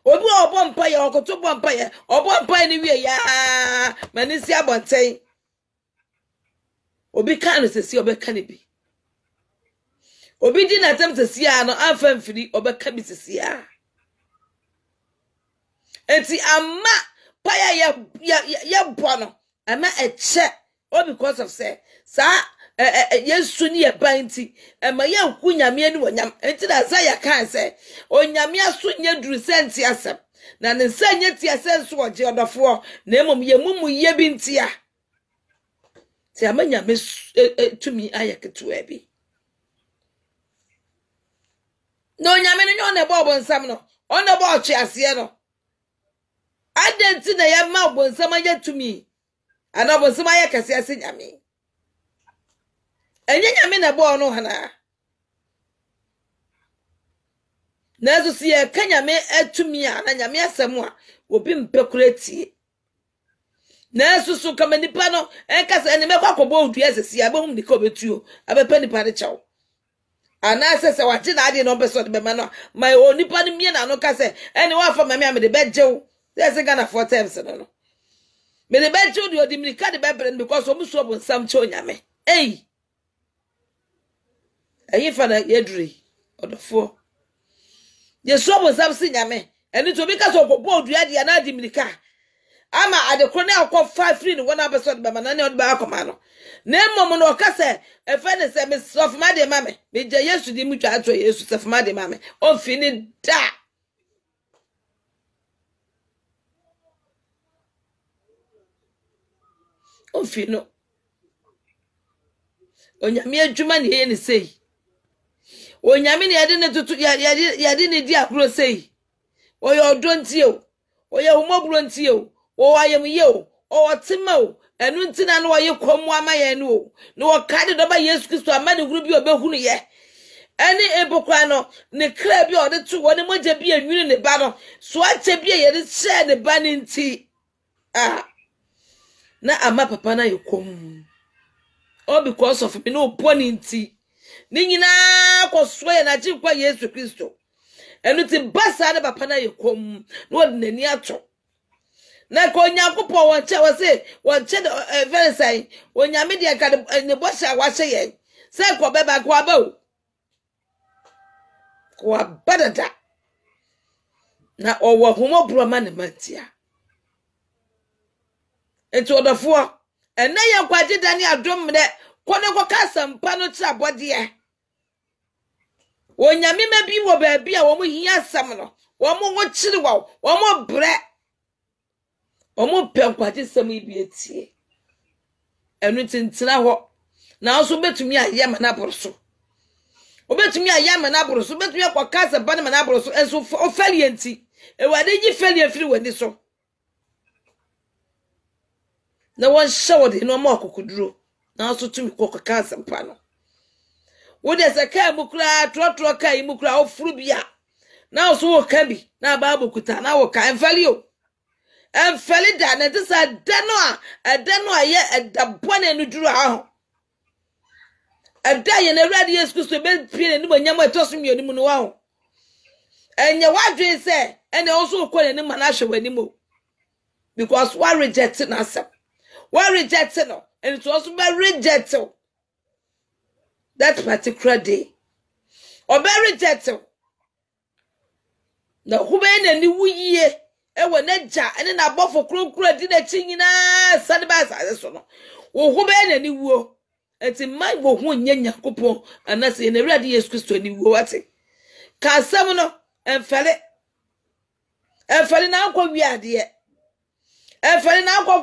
obi obɔ mpa ye okoto bɔ mpa ye obɔ mpa ni wie ya manisi abonten obi kan no sesi obeka ne bi obi di na tem sesi a no amfa mfiri obeka bi sesi a enti amma pa ya bɔ no ama eche all because of say sa yesu ni ebanti ema ye nku nyame ani wonyam enti da sa ya kan say onyame aso nye duru senti asem na ne nsa nye ti asem so oje odofo na emom ye mumu ye bi ntia ti amanyame tumi ayeketo abi no onyame no nyo ne bo nsam no ono bo oche ase no adenti na ye ma bo nsam aye tumi ana bo nsam aye kase ase nyame enye nyame na bo no hana na zo si e kanyame atumi a na nyame asem a obi mpekureti na susu kama nipa no enkasa ene mekwa kobo odua sesi abehum nika obetuo abepa nipa ne chawo ana sese waje na ade no beso de bema no my onipa ne mie na no kase ene wa fa mame amede bejew sese gana 4 times no me de bejew de odimika de bebre because omuso obo nsam che onyame eyi fa na yeduri odofo yesu obo nsam si nyame ene to bi kase okobo odua de na adimika ama adekro na akọ 5 free ni wona beso de bema na ne odba akoma no na mmom no kase efe ne se me sof ma de mame me je yesu di mu twa ato yesu sof ma de mame o fini da o fino onyame adwuma ne ye ne sei onyame ne yade ne tutu yade ne di akro sei oye odontie o oye humobro ntie o o ayem ye o otima o enu ntina no oye komu amaye no o no wakade do ba Yesu Kristo amane huru bi obehunu ye eni ebokwa no ne kra bi ode tu woni moja bi anwini ne ba no so ache bi ye de share ne ba ne nti na ama papa na yekom all because of me no poni nti ni nyina koso ye na ji kwa Yesu Kristo enu ti basa ne papa na yekom no ode nani ato na ko nyankopon wonche wose wonche very say onyame de ka ne bosha wahye ye say ko beba ko abawo ko abadada na owo humobro ma ne mantia enti odofo ene ye kwaje dani adom de ko ne ko kasampa no kira bode Wonyame ma bi wo ba bi a wo mo hia asam no. Wo mo wo chiri wo mo bre. Wo mo penkwaje sam bi etie. Enu tintina ho. Na so betumi aye manaboro so. Obetumi aye manaboro so, betumi akwa se ba manaboro so enso ofali enti. Ewade gi fali afiri wani so. Na won shawo de no ma okokuduro. Na so tumi kokka se pa no. Wo de se ka mukura trotro ka mukura ofuru bia. Na so wo ka bi na ba bokuta na wo ka enfali o. Enfali da na de sa da no aye edabone no duro ha. Ada ye na Awurade Yesu Kristo be pie ne manyam etoso mioni mu no wa ho. Enye wadwen se ene oso ko ne ma na hwe wani mo. Because we reject na asem. We reject no and it also be reject that particular day. Or be reject na who be na ni wuye e wo na ja ene na bofo kronkro di na chi nyina sade ba sa so no. Wo who be na ni wuo. Enti mai wo hu nya Yakobon anase na Awurade Yesu Kristo ni wo wate ka asem no enfele na akwa wi ade enfele na akwa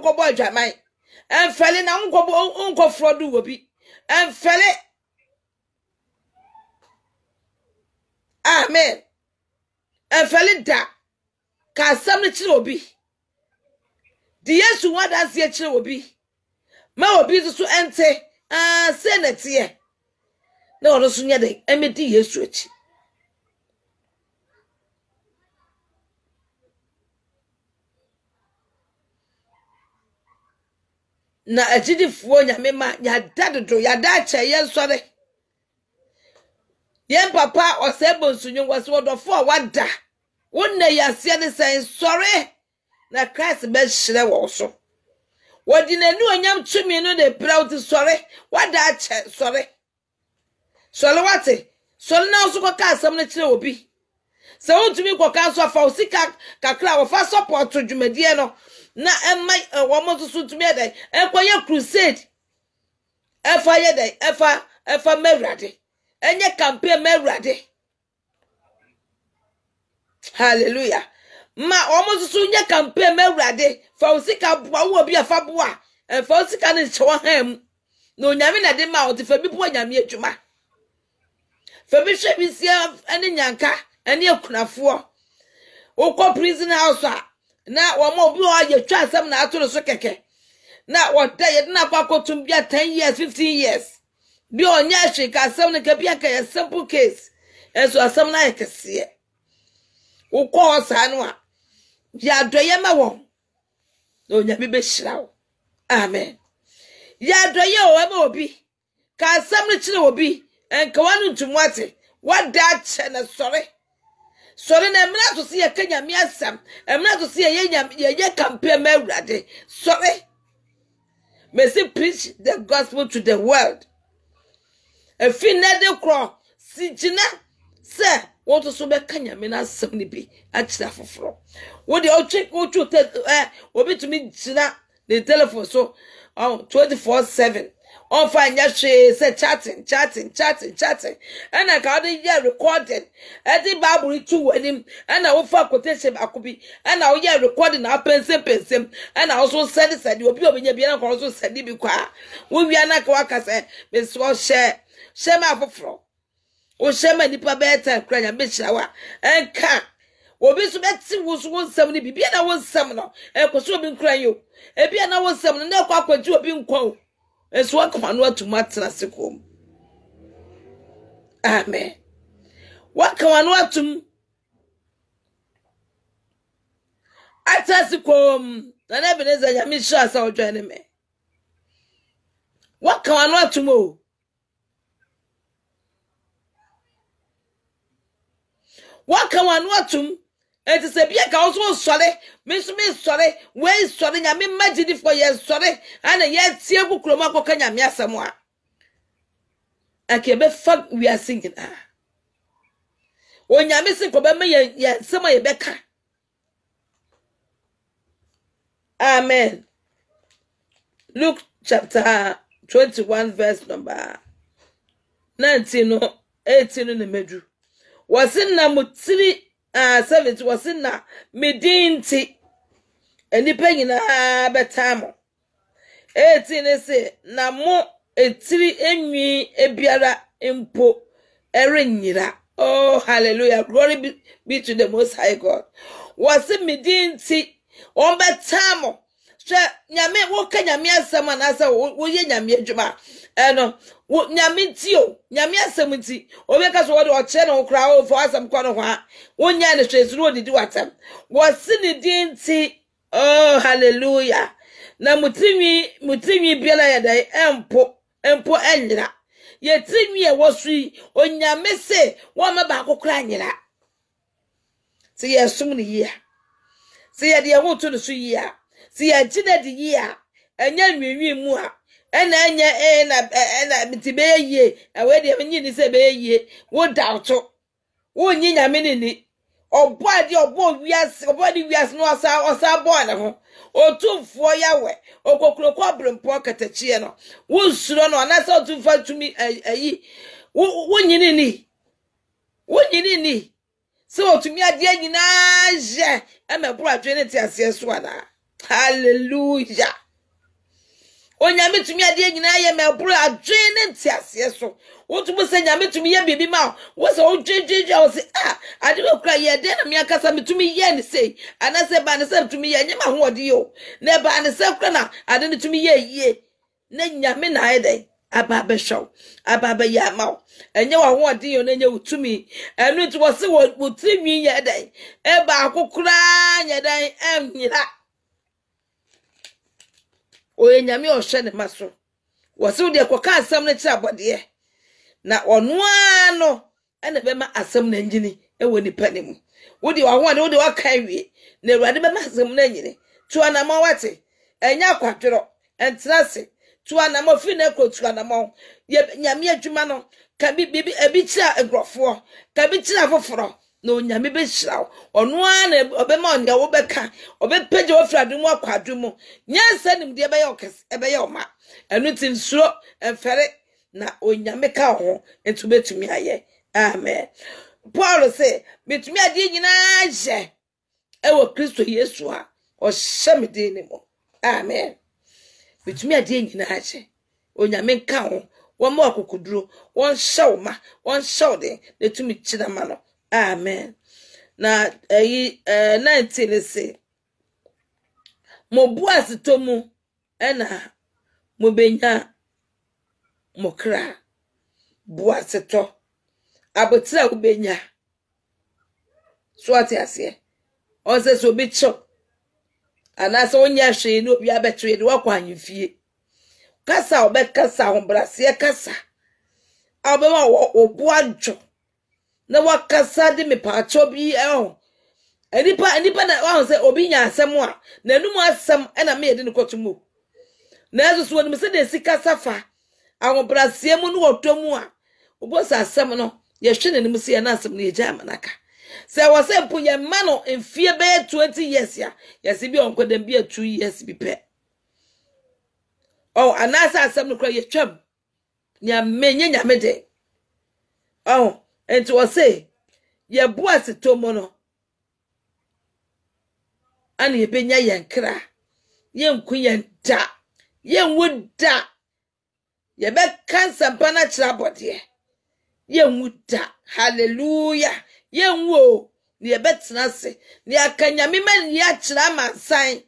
gobo adwaman enfele na nkofro do wobi enfele amen enfele da ka asem no kire obi di Yesu wadanse kire obi ma obi so ente senete na ono so nya de emedi Yesu achi na ajidifuo nyame ma ya dadodo ya dacha ye nsore ye papa osebo nsunyu ngwase wodofo wada wonna yase ne sen sore na Christ be hire wo so wodi nanu onyam tumi no de proud sore wada acha sore wate sore na so kwa asam na kire obi se wontumi kwa so afa osika kakra wo fa support dwumadie no na emma wo mo so tumi ede enkoye crusade efa yede efa mewrade enye campaign mewrade hallelujah ma wo mo so nye campaign mewrade fa osika bua wo bi afa bua fa osika ne chewa ham na onyame na de ma wo te fa bi bua nyame adwuma fa bi hwe bi sia ene nyanka ene akunafo wo prison house na wo mo bi o ye twa asem na atoro so keke na wada ye na kwakotum bia 10 years 15 years bi onya hwe ka asem ne ka bia ka ye simple case enso asem na ye kese wo ko sa no a ya doye ma wo na onya bi be hira wo amen ya doye o ma obi ka asem ne kire obi enka wanu ntumwate wada che na sore na emra to se ye kanya mi asam emra to se ye campaign ma Awurade sore may say preach the gospel to the world if you need kro si gina se want to so be kanya me na asam ni bi a kira foforo wo de o check o chu obi to me gina the telephone so 24/7 on find ya say chatting and I can hear recording and the Bible too with him and I will for quotation akobi and I will hear recording na pensem and I also said you be obi bia na also said bi kwa wo wi na ka waka say me so share ma foforo o share ma nipa better kranya me shirawa enka obi so beti wo so wonsam ni bibia na wonsam no ekoso obi nkran yo ebia na wonsam no na akwakwaju obi nkwan eso akamano atumatena sekom amen wakamano atum atasikom na Ebeneza nyame sha sa odwane me wakamano atum o wakamano atum enti se bia ka so sore me sore we sore nyame magidi for ye sore ana ye tie kukroma akoka nyame asem a akebe fa we are singing onyame se ko be me ye sema ye beka amen Luke chapter 21 verse number 19 no 18 ne medu wasin na mutiri 70 wasin na medinti enipa nyina betamo 18 se na mo etiri enwi ebiara empo erenyira. Oh hallelujah, glory be to the most high God. Wasin medinti on betamo sɛ nyame wo ka nyame asɛm anasa wo ye nyame adwuma no nyame ti o nyame asɛm ti obeka so wo de ɔkyerɛ no kra wo fo asɛm kɔ no ho a wonya ne hwɛ so odidi watam wɔse ne din ti. Oh hallelujah, na mutinwi biala ya dai empo enyira ye tinwi e wosui onyame se wo ma ba akokra anyira se ye sum ne yia se ye de ho to no so yia si ya chine di yia enya nwiwi mu a ena enya na mitibe ye awe de menyi ni se be ye wo dauto wo nyi nyame ni obo ade obo wiase no osa bo ne ho otumfo yawe okokro ko brempo katachie no wo nsuro no anasa otumfa tumi ayi wo nyini ni so otumi ade nyina je emebro adwe ne ti ase so ana. Hallelujah. Onyame tumi ade nyina ye mebro adwen ne ntiase so. Wotumu se nyame tumi ye bibi ma. Wo se odwedwedwa wo se ade we kura ye de na me akasa metumi ye ne sei. Ana se ba ne se tumi ye nyema ho ode yo. Ne ba ne se kura na ade ne tumi ye yie. Ne nyame na ede aba be show. Aba be ya ma. Enye wa ho ode yo na enye utumi. Enu nti wo se wo tumi ye den. E ba akokura nye den emnyira. Oye nyame ohwe ne maso wose de koka asem ne kira bode na ono ano ene be ma asem na ngini ewo nipa ne mu wode wa ho de waka wie na Awurade be ma asem na nyini tu anama wate enya kwadwero entrase tu anama fi na kro tu anama ye nyame adwuma no ka bibi ebi kira egrofo ka bi kira foforo no nyame be hiraw ono ana obema onde wo beka obepeje ofrade mu akwadu mu nyansa nim de ebe okes ebe ye oma enu tin suro enfere na onyame ka ho entu betumi aye. Amen. Paul say betumi ade nyina je ewo Kristo Yesu a o hyemede ne mo. Amen. Betumi ade nyina je onyame ka ho wo ma akokuduro won hyew ma won hyew de netumi kira ma no. Amen. Na 19 say mo buas tomu ena mo benya mo kra buas to abotira wo benya so ati ase on se so bi cho ana so onya hwe ni obi abetwe de wakwa anfie kasa obekasa ho brase kasa abema wo buadwo na wakasa de me paacho bi enipa na wa say obi nya asem a na enum asem na me yede ne kotumu na ezo so onim se de sika safa ahobrasiem no wotomu a obosa asem no ye hwe ne nim se na asem no ye gya manaka se wo se mpu ye ma no mfie be 20 years ya ye se bi onkodam bi 2 years bi pe anasa asem no kra ye twam nya menye nya mede enti wo se ye buas tomu no ani ye benya yenkra yenku yenta yenwuda ye be cancer bana kira bode yenwuda. Hallelujah. Yenwo ye betena se ni akanyame man ya kira mansan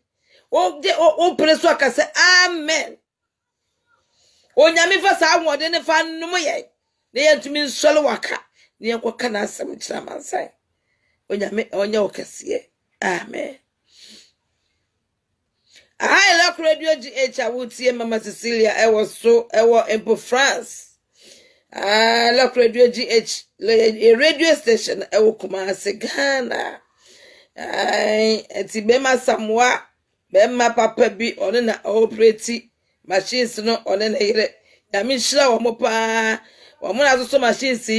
o preso akase. Amen. Onyame fa sa awode ne fa num ye ne yentumi nsole waka ne yenkoka na asem kira mansan onyame onye okese. Amen. I look radio GH awutie Mama Cecilia ewo Empo France. I look radio GH a radio station ewo Kumasi Ghana. Eti bema samwa bema papa bi one na operate machines no one na yire ya mi hira wo mo pa wo mo na so machines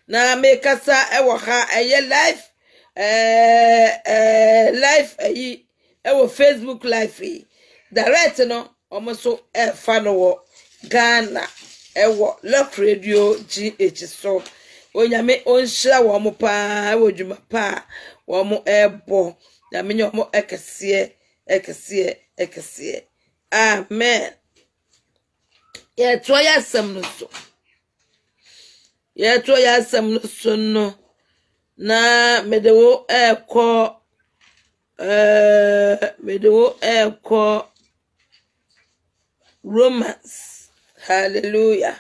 na make kasa ewo ha eye live live ewo Facebook live direct no omoso fa no wo Ghana ewo Lock Radio GH so onyame onhyira wo mo pa wo dwuma pa wo mo ebo nyame nye mo ekese amen ye to ya sam no so no na medewo eko Romans hallelujah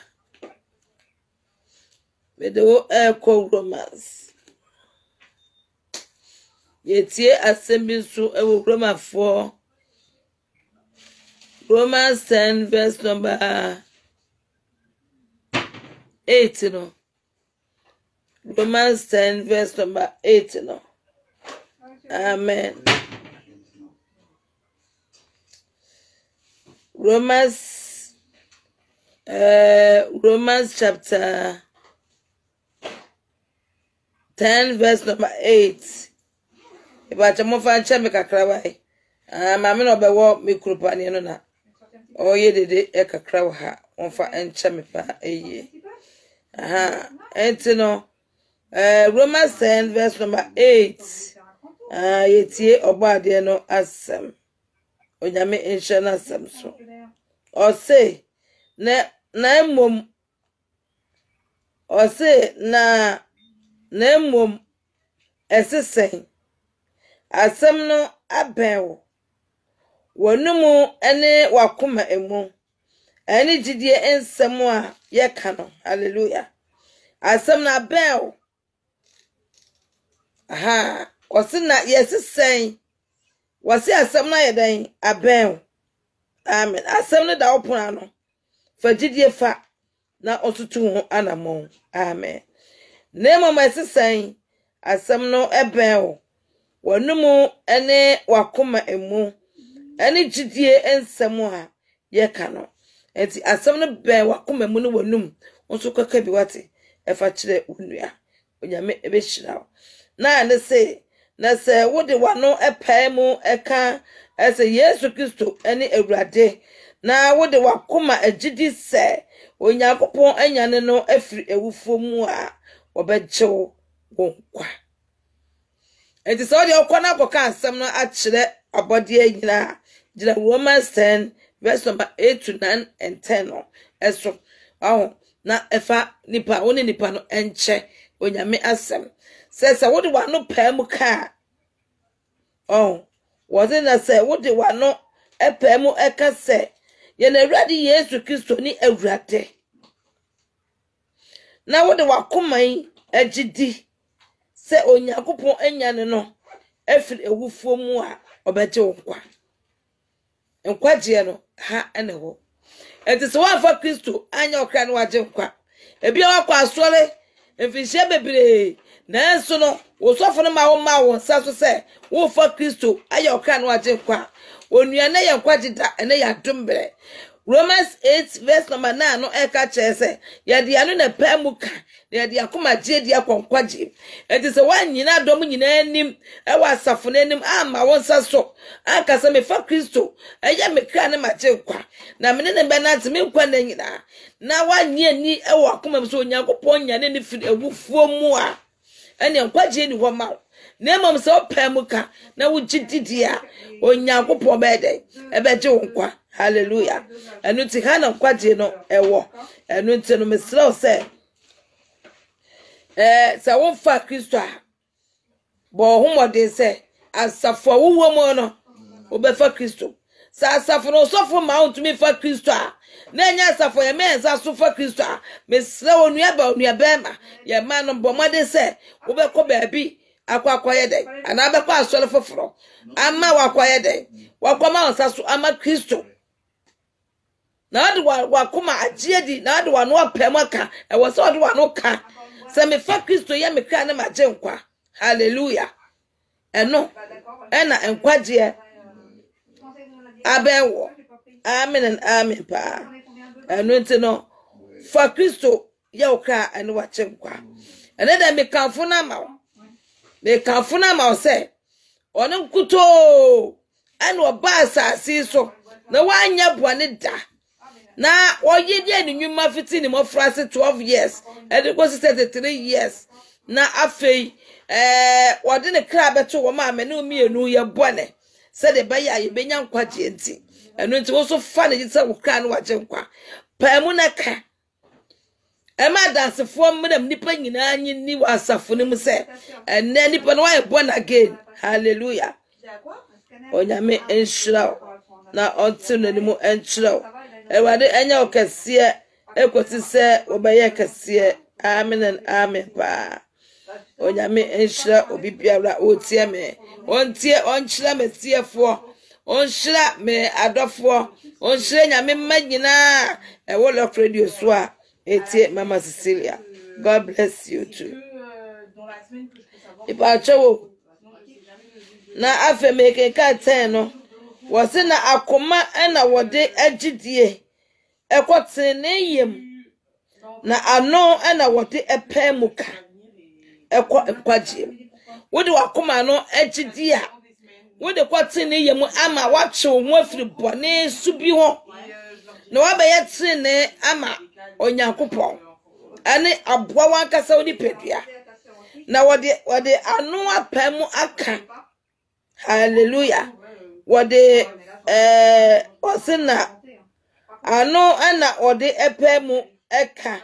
medewo eko Romans yetie assembly so ewo Romans 10 verse number 8 no Romans 10 verse number 8 no amen Romans chapter 10 verse number 8 ibacha mo fa nche me kakra wai mama no bewo me kurupani no na oye dede e kakra wa ha on fa nche me pa eye entino Romans 10 verse number 8 yetie obade no asem onyame insha na asem so o say na emom o say na emom esesen asem no abewo wonumu ene wakoma emu ene gidie ensem a yeka no hallelujah asem na abewo osina yesesen wasi asem na yedan abewo amen asem no da opona no fa gidie fa na otutu ho anamon amen nemo masesen asem no ebewo wonumu ene wakoma emu ene gidie ensem a yeka no enti asem no be wakoma emu no wonum onso kaka bi wate efa kire onua onyame ebehira na ne se na se wode wano epaimu eka ese Yesu Kristo ene ewurade na wode wakoma agidi se Onyankopon anyane no afiri ewufo mu a obegyew wonkwa enti so de okwana akoka asem no akire abode anyina gira Romans 10 verse number 8 to 9 and 10 no eso na efa nipa woni nipa no enche onyame asem se wode wano paimu ka wode na se wode wano epaimu eka se ye na awurade Yesu Kristo ni awurade na wode wakoman agidi se Onyankopon anyane no afiri ewufo mu a obegye nkwa nkwaje no ha ene ho enti se wafa Kristo anya okra no wagye nkwa ebia wakwa asore mfihye bebre na so no wosofo no ma wo nsa se wo fa Kristo aya okra no wagye nkwa onua na ye nkwaje da ene ya dombre Romans 8 verse number 9 no eka chese ya dia no na pamuka ya dia akoma je dia kwankwaje enti se wanyina dom nyina anim e wasafo na anim ama wonsa so aka se me fa Kristo eya me kra ne magye kwa na me ne be na ntime nkwa na nyina na wanye ni e wakoma so Onyankopon nyane ne fi ewufuo mu a ene nkwaje ni ho ma na emom se opamuka na wugididia Onyankopon bede ebegye nkwa hallelujah enu ti hana nkwaje no ewo enu ti no mesrew se sa won fa Kristo a bo homode se asafo wuwo mo no obefa Kristo sa asafo no sofo ma ontumi fa Kristo a na enya asafo ye menza so fa Kristo a mesrew onua ba ma ye ma no bo mode se obekọ baabi akwakoye den ana abekọ asore foforo ama wakoye den wakoma onsaso ama Kristo na ade wakoma agiedi na ade wano apemaka e wo se ade wano ka se me fa Kristo ye me kra na magye nkwa hallelujah eno ena enkwaje abewo amen and amen pa eno ntino fa Kristo ye okra ene wache nkwa ene da me kanfo na ma se ono nkuto ene oba asase so na wanya boane da na oye dia ni nwuma fiti ni mo frase 12 years and it was 33 years na afei wode ne kra beto wo ma me no mienu ye bone se de baya ye benya nkwaje enti eno enti wo so fa ne gitsa wo kra no waje nkwa pa mu na ka ema dansefo mmram nipa nyina anyi ni wasafo ne mu se enne nipa no wa born again hallelujah onyame enhyira na onto nanimu enhyira ewade enya okase ekoti se obaye kase amen and amen pa onyame enhyira obi biara otie me ontie onhyira me tiefo onhyira me adofo onhyira nyame magina ewo lo radio so a etie mama Cecilia. God bless you too. Ipacho na afa meke ka 10 no wose na akoma na wode agidie ekotene yem na ano na wode epamuka ekwaje wode wakoma no agidie a wode kwatene yem ama wache wo afiri bone subi ho na wabaye tene ama onyankopon ane aboa wankasa woni pedua na wode ano apamu aka hallelujah wode osina ano ana wode epamu eka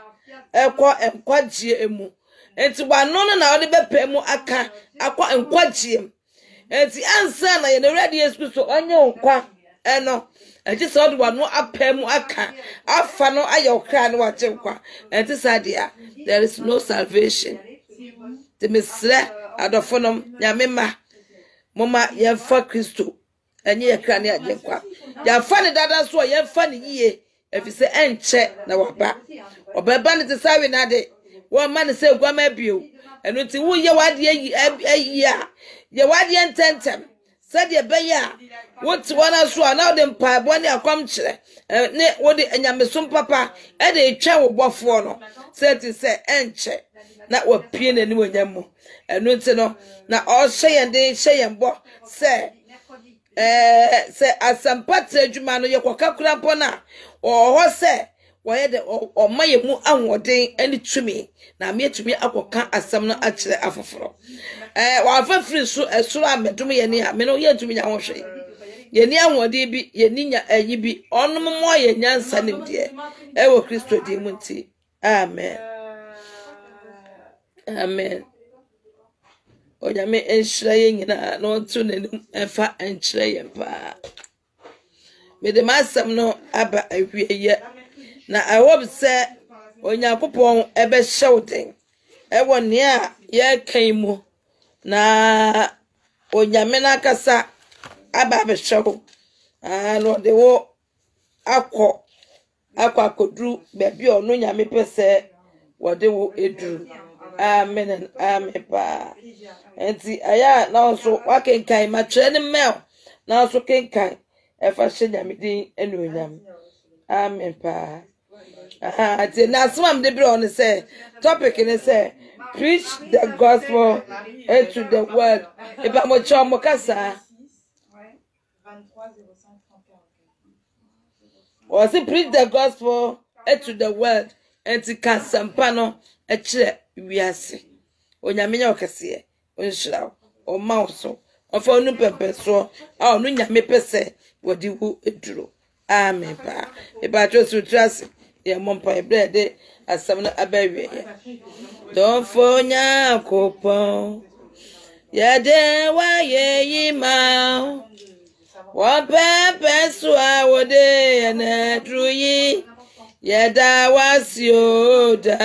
ekwo enkwaje emu enti wano na wode bepamu aka akwa enkwaje enti ansa na ye na ready Yesu onye nkwa eno enti so wode wano apamu aka afa no ayokra no wache nkwa enti sadia there is no salvation the mesre adofonom nyamema mama yemfa Kristo enye yakra ne ajenkwa yamfa ne dada so yemfa ne yie efise enche na waba obeba ne tsawe na de wo ma ne se gwama bio eno ti wo ye wade ayi a ye wade ententem sade beya wo ti wana so na de mpa bo ne akwam kire ne wo de enyamesom papa e de etwa wo bofo no se ti se enche na wapie na ni wonyam eno ti no na o hye yembo se asampata adwuma no yekoka kura mpo na ho se woye de o maye mu ahoden ani tumi na me tumi akoka asam no akire afoforo wa afafiri so esoro amedum ye ne a me no ye tumi nya ho hwe ye ni ahoden bi ye ni nya ayi bi onum mo ye nyansa nim de wo Kristo di mu nti amen amen onyame enhyira ye nyina no nto nanim enfa enkyere ye pa me de masam no aba awieye na I hope say Onyankopon ebe hyewden ewo ne a ye kan mu na onyame na kasa aba be hyew no de wo akodru bebi ono nyame pese wo de wo edru amen and amen pa enti aya na so wakenkan ma kire ne mail na so kenkan efa hye nyame din enu onyam amen pa ati na swam de bro on say topic in say preach the gospel into the world eba mo chomo kasa was it preach the gospel into the world enti kasampa no e kire wiase onyame nya okase onhyira o mauso ofa onu pepeso a onu nyame pese wodi hu eduro amen pa eba to sutrase ye mompa ebrede asam no abawie don fonya kopon ye de wa ye yima wa pepeso a wode na druyi ye da wasioda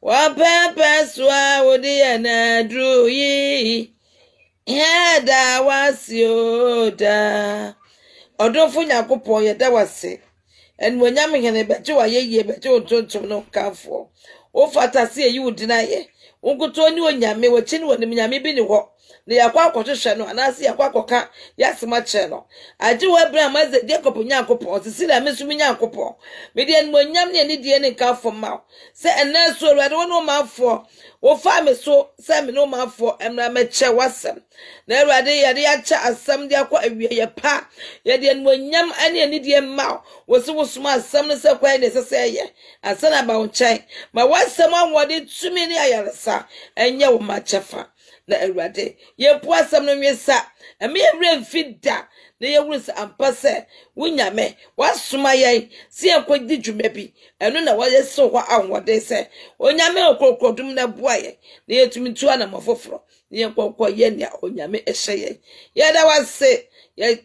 wa pepeso a wode na druyi ye da wasioda odofo nyakopon ye da wase en wonyam hene beje wa ye beje ontontom no kanfo o fatase yi udina ye unkuto ni onyame wachi ni wonim nyame bi ni ho na yakwa akohwehwe no anase yakwa akoka yasema che no age wa Abraham aze de kopnya akopon sisi na mesumi nya akopon me de enmonyam ne die ne ka foma se ena so Awurade wo no mafo wo fa me so se me no mafo emra me che wasem na Awurade ye de acha asam de akwa awie ye pa ye de enmonyam ane die ma wo se wo suma asam ne se kwa ne se ye asana ba wo nchen ma wasem anwode tumi ne ayaresa enye wo ma chefa na Awurade ye po asam no nwesa eme ewre mfida na ye wuru se ampase wunyame wasoma ye se ekodi dwuma bi eno na wo ye so ho anwode se onyame okrokodum na boa ye na ye tumi tu ana mafoforo na ye kokko ye ne onyame ehye ye da wase ye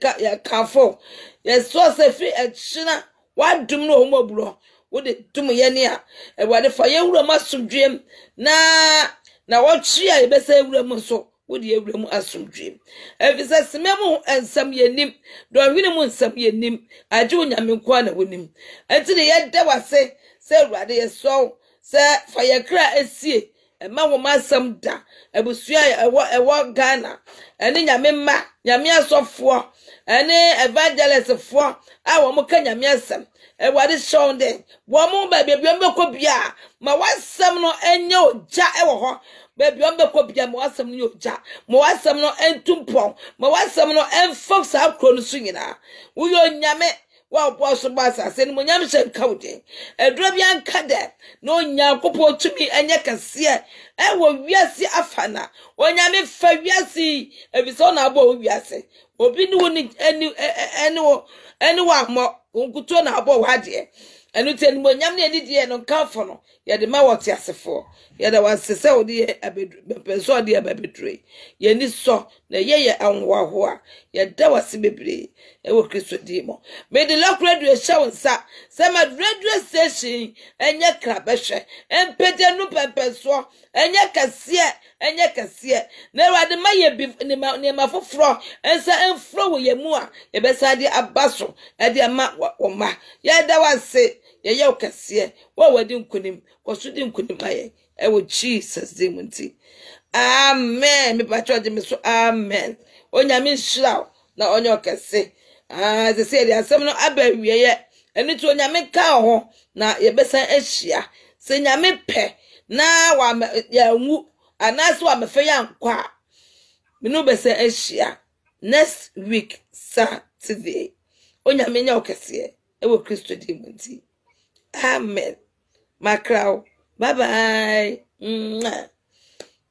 kafo ye so se fi echina wadum no homoburo wo de dum ye ne a Awurade fa ye wura masomdwem na wo twi a ye besa wura mu so wo de ewura mu asomdwem efisa sememu ensam yenim do hwene mu ensam yenim age onyame nko na wonim enti de ye da wase se Awurade ye so se fa ye kra esie ema wo masam da abusua ewo Ghana ene nyame ma nyame asofo ene evangelist fo a wo mo ka nyame asam Awurade shonde wo mo ba bia mbekọ bia ma wasam no enye oja ewo ho baby mbekọ bia ma wasam no oja ma wasam no entumpon ma wasam no enfox akro no so nyina wo yo nyame wa boso basa se no nyame shenkawde edro bia nkade no nyakopo tumi enye kase ewo wiase afana onyame fa wiase ebiso na abo wiase obi ni woni eni wa mo nkuto na abo wade enu teni mo nyam ne die no kafo no ye de ma wote asefo ye da wasese odi bepeso odi abedre ye ni so na ye anwa ho a ye da wase bebre e wo Kristo di mo me de la radio show nsa se ma radio station enye krabehwe empede no pepeso enye kase na Awurade ma ye bi ne ma foforo ensa enfro wo ye mu a ye besa de abaso e de ma wo ma ye da wase ye kase wo wadi nkunim koso di nkunim aye e wo Jesus dimunti amen me patro de me so amen onyame nshira na onyo kase ze se de asem no abawie ye eni to onyame ka ho na ye besa ahia se nyame pe na wa ya nwu anaso wa mefe ya nkwa minu besa ahia next week Saturday onyame nya okese e wo Kristo dimunti amen makrao bye bye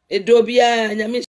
edobia nyame